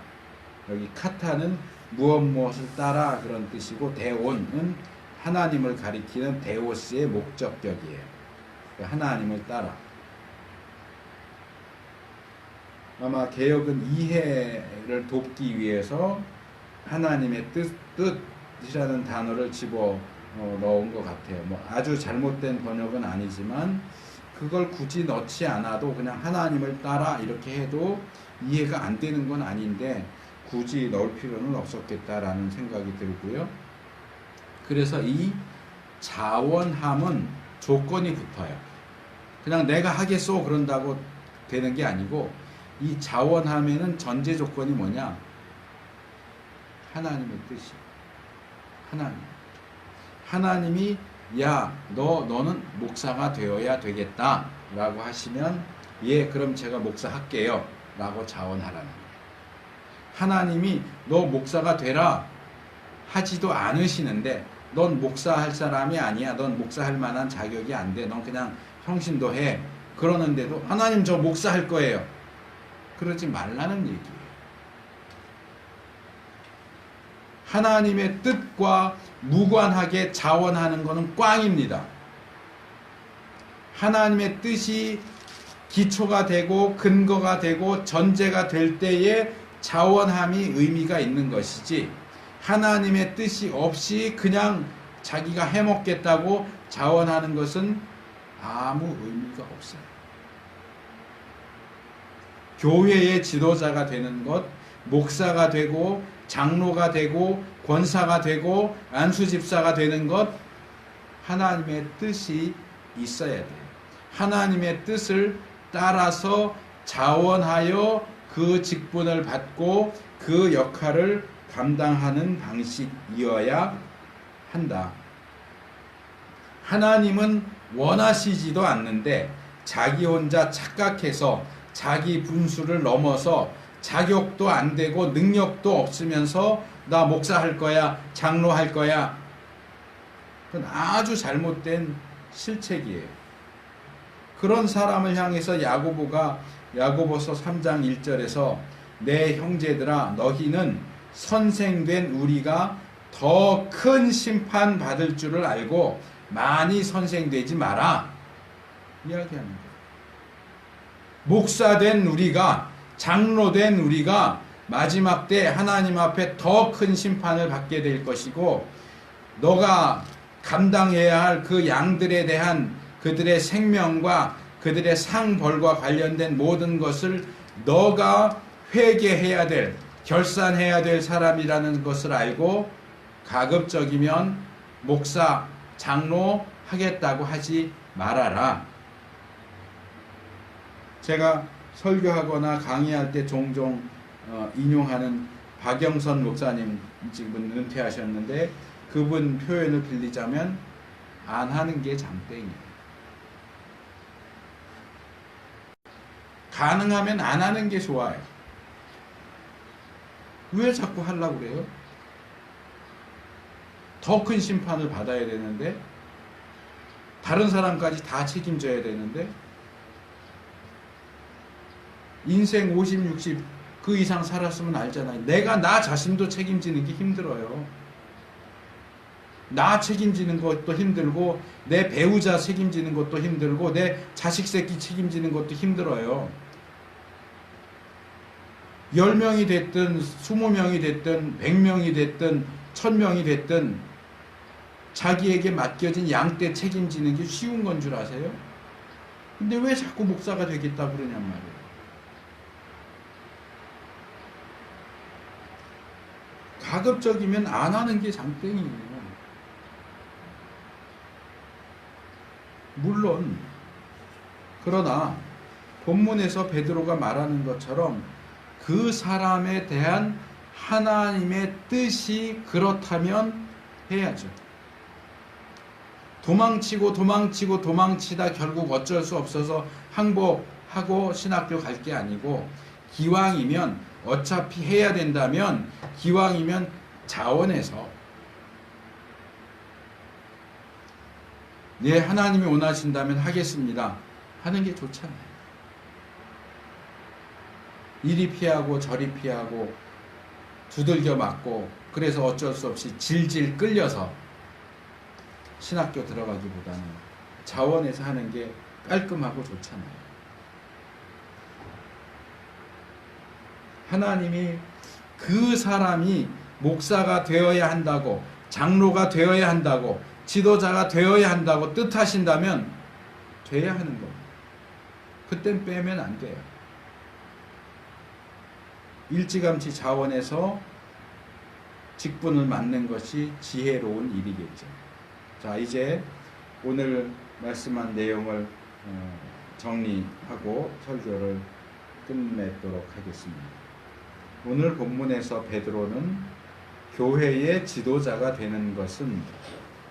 여기 카타는 무엇을 따라 그런 뜻이고, 데온은 하나님을 가리키는 데오스의 목적격이에요. 하나님을 따라. 아마 개역은 이해를 돕기 위해서 하나님의 뜻이라는 단어를 집어 넣은 것 같아요. 뭐 아주 잘못된 번역은 아니지만 그걸 굳이 넣지 않아도 그냥 하나님을 따라 이렇게 해도 이해가 안 되는 건 아닌데 굳이 넣을 필요는 없었겠다라는 생각이 들고요. 그래서 이 자원함은 조건이 붙어요. 그냥 내가 하겠소 그런다고 되는 게 아니고, 이 자원함에는 전제 조건이 뭐냐? 하나님의 뜻이. 하나님이 야, 너는 목사가 되어야 되겠다 라고 하시면, 예, 그럼 제가 목사 할게요 라고 자원하라는 거예요. 하나님이 너 목사가 되라 하지도 않으시는데, 넌 목사할 사람이 아니야, 넌 목사할 만한 자격이 안 돼, 넌 그냥 형신도 해, 그러는데도 하나님 저 목사할 거예요, 그러지 말라는 얘기예요. 하나님의 뜻과 무관하게 자원하는 것은 꽝입니다. 하나님의 뜻이 기초가 되고 근거가 되고 전제가 될 때에 자원함이 의미가 있는 것이지, 하나님의 뜻이 없이 그냥 자기가 해먹겠다고 자원하는 것은 아무 의미가 없어요. 교회의 지도자가 되는 것, 목사가 되고 장로가 되고 권사가 되고 안수집사가 되는 것, 하나님의 뜻이 있어야 돼요. 하나님의 뜻을 따라서 자원하여 그 직분을 받고 그 역할을 감당하는 방식이어야 한다. 하나님은 원하시지도 않는데 자기 혼자 착각해서 자기 분수를 넘어서 자격도 안 되고 능력도 없으면서 나 목사할 거야, 장로할 거야, 그건 아주 잘못된 실책이에요. 그런 사람을 향해서 야고보가 야고보서 3장 1절에서 내 형제들아 너희는 선생된 우리가 더 큰 심판 받을 줄을 알고 많이 선생되지 마라 이야기하는 거예요. 목사된 우리가, 장로된 우리가 마지막 때 하나님 앞에 더 큰 심판을 받게 될 것이고, 너가 감당해야 할 그 양들에 대한 그들의 생명과 그들의 상벌과 관련된 모든 것을 너가 회개해야 될, 결산해야 될 사람이라는 것을 알고 가급적이면 목사, 장로 하겠다고 하지 말아라. 제가 설교하거나 강의할 때 종종 인용하는 박영선 목사님, 지금 은퇴하셨는데 그분 표현을 빌리자면 안 하는 게 장땡이에요. 가능하면 안 하는 게 좋아요. 왜 자꾸 하려고 그래요? 더 큰 심판을 받아야 되는데, 다른 사람까지 다 책임져야 되는데, 인생 50, 60 그 이상 살았으면 알잖아요. 내가 나 자신도 책임지는 게 힘들어요. 나 책임지는 것도 힘들고, 내 배우자 책임지는 것도 힘들고, 내 자식 새끼 책임지는 것도 힘들어요. 10명이 됐든 20명이 됐든 100명이 됐든 1000명이 됐든 자기에게 맡겨진 양떼 책임지는 게 쉬운 건 줄 아세요? 근데 왜 자꾸 목사가 되겠다고 그러냔 말이에요. 가급적이면 안 하는 게 장땡이에요. 물론 그러나 본문에서 베드로가 말하는 것처럼 그 사람에 대한 하나님의 뜻이 그렇다면 해야죠. 도망치다 결국 어쩔 수 없어서 항복하고 신학교 갈 게 아니고, 기왕이면 어차피 해야 된다면 기왕이면 자원해서 네, 하나님이 원하신다면 하겠습니다 하는 게 좋잖아요. 이리 피하고 저리 피하고 두들겨 맞고 그래서 어쩔 수 없이 질질 끌려서 신학교 들어가기보다는 자원해서 하는 게 깔끔하고 좋잖아요. 하나님이 그 사람이 목사가 되어야 한다고, 장로가 되어야 한다고, 지도자가 되어야 한다고 뜻하신다면 돼야 하는 겁니다. 그땐 빼면 안 돼요. 일찌감치 자원해서 직분을 맡는 것이 지혜로운 일이겠죠. 자, 이제 오늘 말씀한 내용을 정리하고 설교를 끝내도록 하겠습니다. 오늘 본문에서 베드로는 교회의 지도자가 되는 것은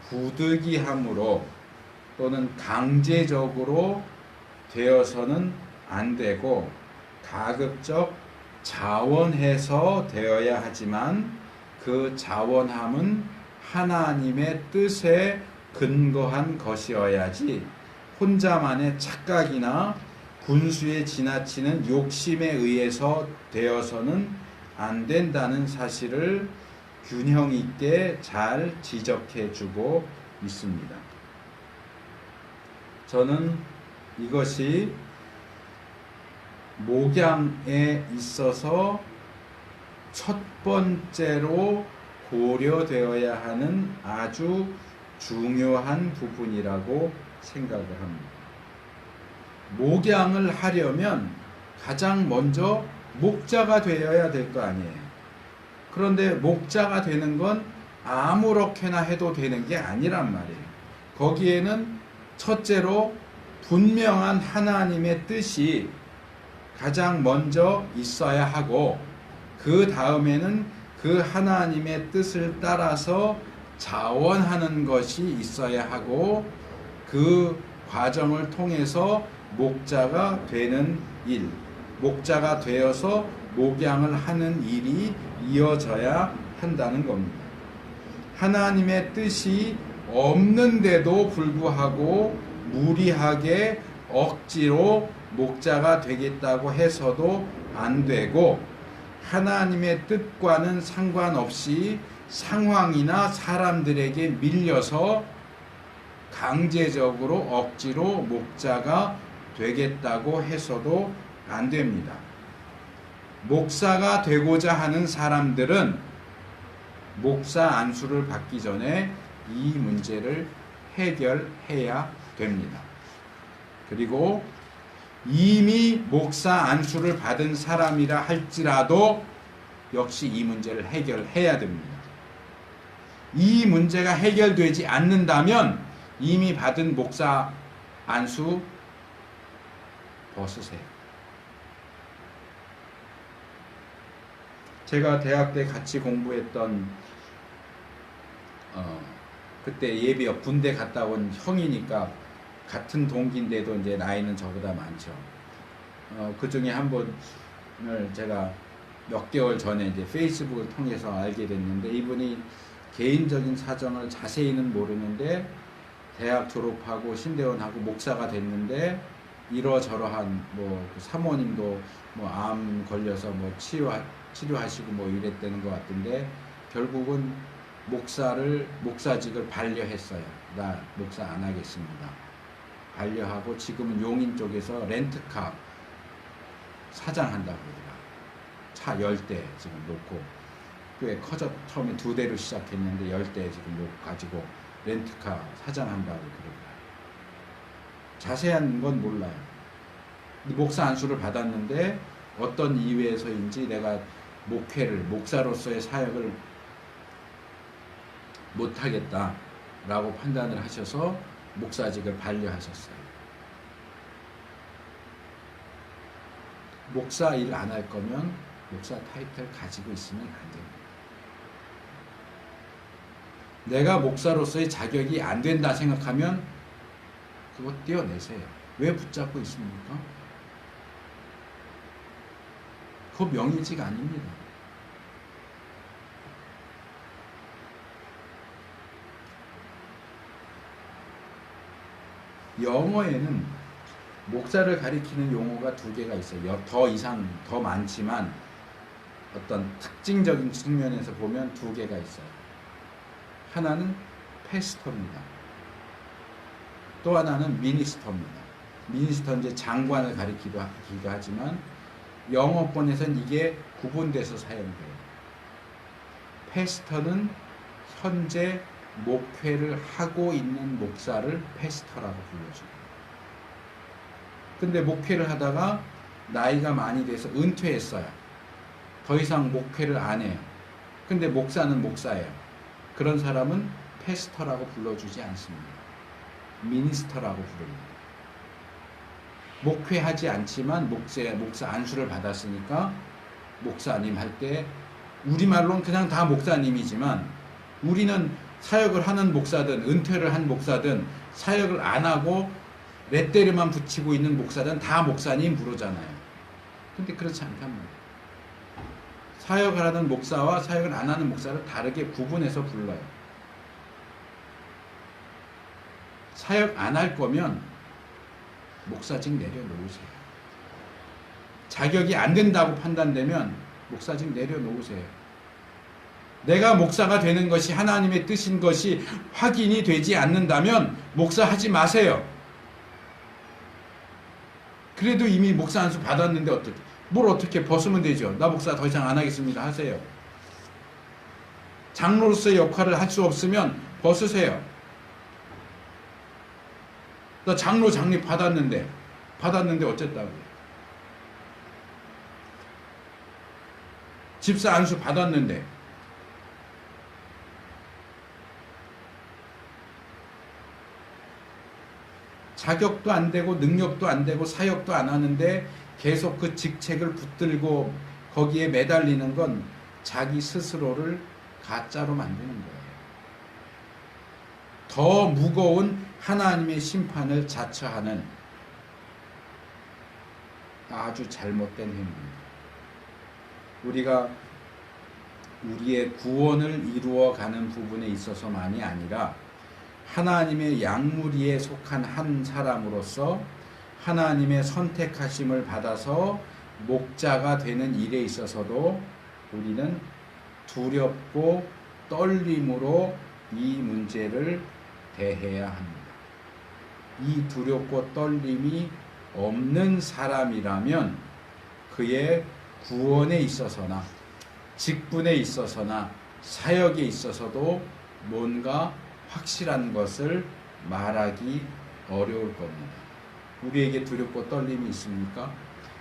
부득이함으로 또는 강제적으로 되어서는 안 되고 가급적 자원해서 되어야 하지만 그 자원함은 하나님의 뜻에 근거한 것이어야지 혼자만의 착각이나 분수에 지나치는 욕심에 의해서 되어서는 안 된다는 사실을 균형 있게 잘 지적해 주고 있습니다. 저는 이것이 목양에 있어서 첫 번째로 고려되어야 하는 아주 중요한 부분이라고 생각을 합니다. 목양을 하려면 가장 먼저 목자가 되어야 될 거 아니에요. 그런데 목자가 되는 건 아무렇게나 해도 되는 게 아니란 말이에요. 거기에는 첫째로 분명한 하나님의 뜻이 가장 먼저 있어야 하고, 그 다음에는 그 하나님의 뜻을 따라서 자원하는 것이 있어야 하고, 그 과정을 통해서 목자가 되는 일, 목자가 되어서 목양을 하는 일이 이어져야 한다는 겁니다. 하나님의 뜻이 없는데도 불구하고 무리하게 억지로 목자가 되겠다고 해서도 안 되고, 하나님의 뜻과는 상관없이 상황이나 사람들에게 밀려서 강제적으로 억지로 목자가 되겠다고 해서도 안 됩니다. 목사가 되고자 하는 사람들은 목사 안수를 받기 전에 이 문제를 해결해야 됩니다. 그리고 이미 목사 안수를 받은 사람이라 할지라도 역시 이 문제를 해결해야 됩니다. 이 문제가 해결되지 않는다면 이미 받은 목사 안수 벗으세요. 제가 대학 때 같이 공부했던 그때 예비역 군대 갔다 온 형이니까 같은 동기인데도 이제 나이는 저보다 많죠. 그 중에 한 분을 제가 몇 개월 전에 이제 페이스북을 통해서 알게 됐는데, 이분이 개인적인 사정을 자세히는 모르는데 대학 졸업하고 신대원하고 목사가 됐는데 이러저러한 그 사모님도 암 걸려서 치료하시고 이랬다는 것 같은데, 결국은 목사직을 반려했어요. 나 목사 안 하겠습니다. 반려하고 지금은 용인 쪽에서 렌트카 사장한다고 그러더라. 차 10대 지금 놓고, 꽤 처음에 2대로 시작했는데 10대 지금 가지고 렌트카 사장한다고 그러더라. 자세한 건 몰라요. 목사 안수를 받았는데 어떤 이유에서인지 내가 목사로서의 사역을 못하겠다라고 판단을 하셔서 목사직을 반려하셨어요. 목사 일 안 할 거면 목사 타이틀 가지고 있으면 안 됩니다. 내가 목사로서의 자격이 안 된다 생각하면 그거 떼어내세요. 왜 붙잡고 있습니까? 그거 명예직 아닙니다. 영어에는 목사를 가리키는 용어가 2개가 있어요. 더 많지만 어떤 특징적인 측면에서 보면 2개가 있어요. 하나는 패스터입니다. 또 하나는 미니스터입니다. 미니스터는 이제 장관을 가리키기도 하지만 영어권에서는 이게 구분돼서 사용돼요. 패스터는 현재 목회를 하고 있는 목사를 패스터라고 불러줘요. 근데 목회를 하다가 나이가 많이 돼서 은퇴했어요. 더 이상 목회를 안 해요. 근데 목사는 목사예요. 그런 사람은 패스터라고 불러주지 않습니다. 미니스터라고 부릅니다. 목회하지 않지만 목사 안수를 받았으니까 목사님 할 때, 우리말로는 그냥 다 목사님이지만 우리는 사역을 하는 목사든 은퇴를 한 목사든 사역을 안 하고 레떼르만 붙이고 있는 목사든 다 목사님 부르잖아요. 근데 그렇지 않답니다. 사역을 하는 목사와 사역을 안 하는 목사를 다르게 구분해서 불러요. 사역 안 할 거면 목사직 내려놓으세요. 자격이 안 된다고 판단되면 목사직 내려놓으세요. 내가 목사가 되는 것이 하나님의 뜻인 것이 확인이 되지 않는다면 목사하지 마세요. 그래도 이미 목사 안수 받았는데 뭘 어떻게 벗으면 되죠. 나 목사 더 이상 안 하겠습니다 하세요. 장로로서의 역할을 할 수 없으면 벗으세요. 나 장로 장립 받았는데 어쨌다고. 집사 안수 받았는데 자격도 안 되고 능력도 안 되고 사역도 안 하는데 계속 그 직책을 붙들고 거기에 매달리는 건 자기 스스로를 가짜로 만드는 거예요. 더 무거운 하나님의 심판을 자처하는 아주 잘못된 행위입니다. 우리가 우리의 구원을 이루어가는 부분에 있어서만이 아니라 하나님의 양무리에 속한 한 사람으로서 하나님의 선택하심을 받아서 목자가 되는 일에 있어서도 우리는 두렵고 떨림으로 이 문제를 대해야 합니다. 이 두렵고 떨림이 없는 사람이라면 그의 구원에 있어서나 직분에 있어서나 사역에 있어서도 뭔가 확실한 것을 말하기 어려울 겁니다. 우리에게 두렵고 떨림이 있습니까?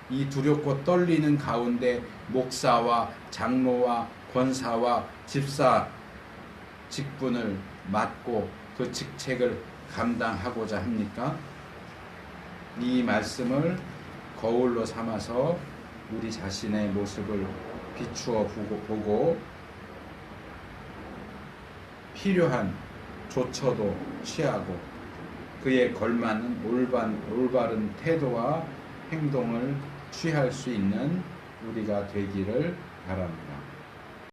이 두렵고 떨리는 가운데 목사와 장로와 권사와 집사 직분을 맡고 그 직책을 감당하고자 합니까? 이 말씀을 거울로 삼아서 우리 자신의 모습을 비추어 보고 필요한 조처도 취하고 그에 걸맞는 올바른 태도와 행동을 취할 수 있는 우리가 되기를 바랍니다.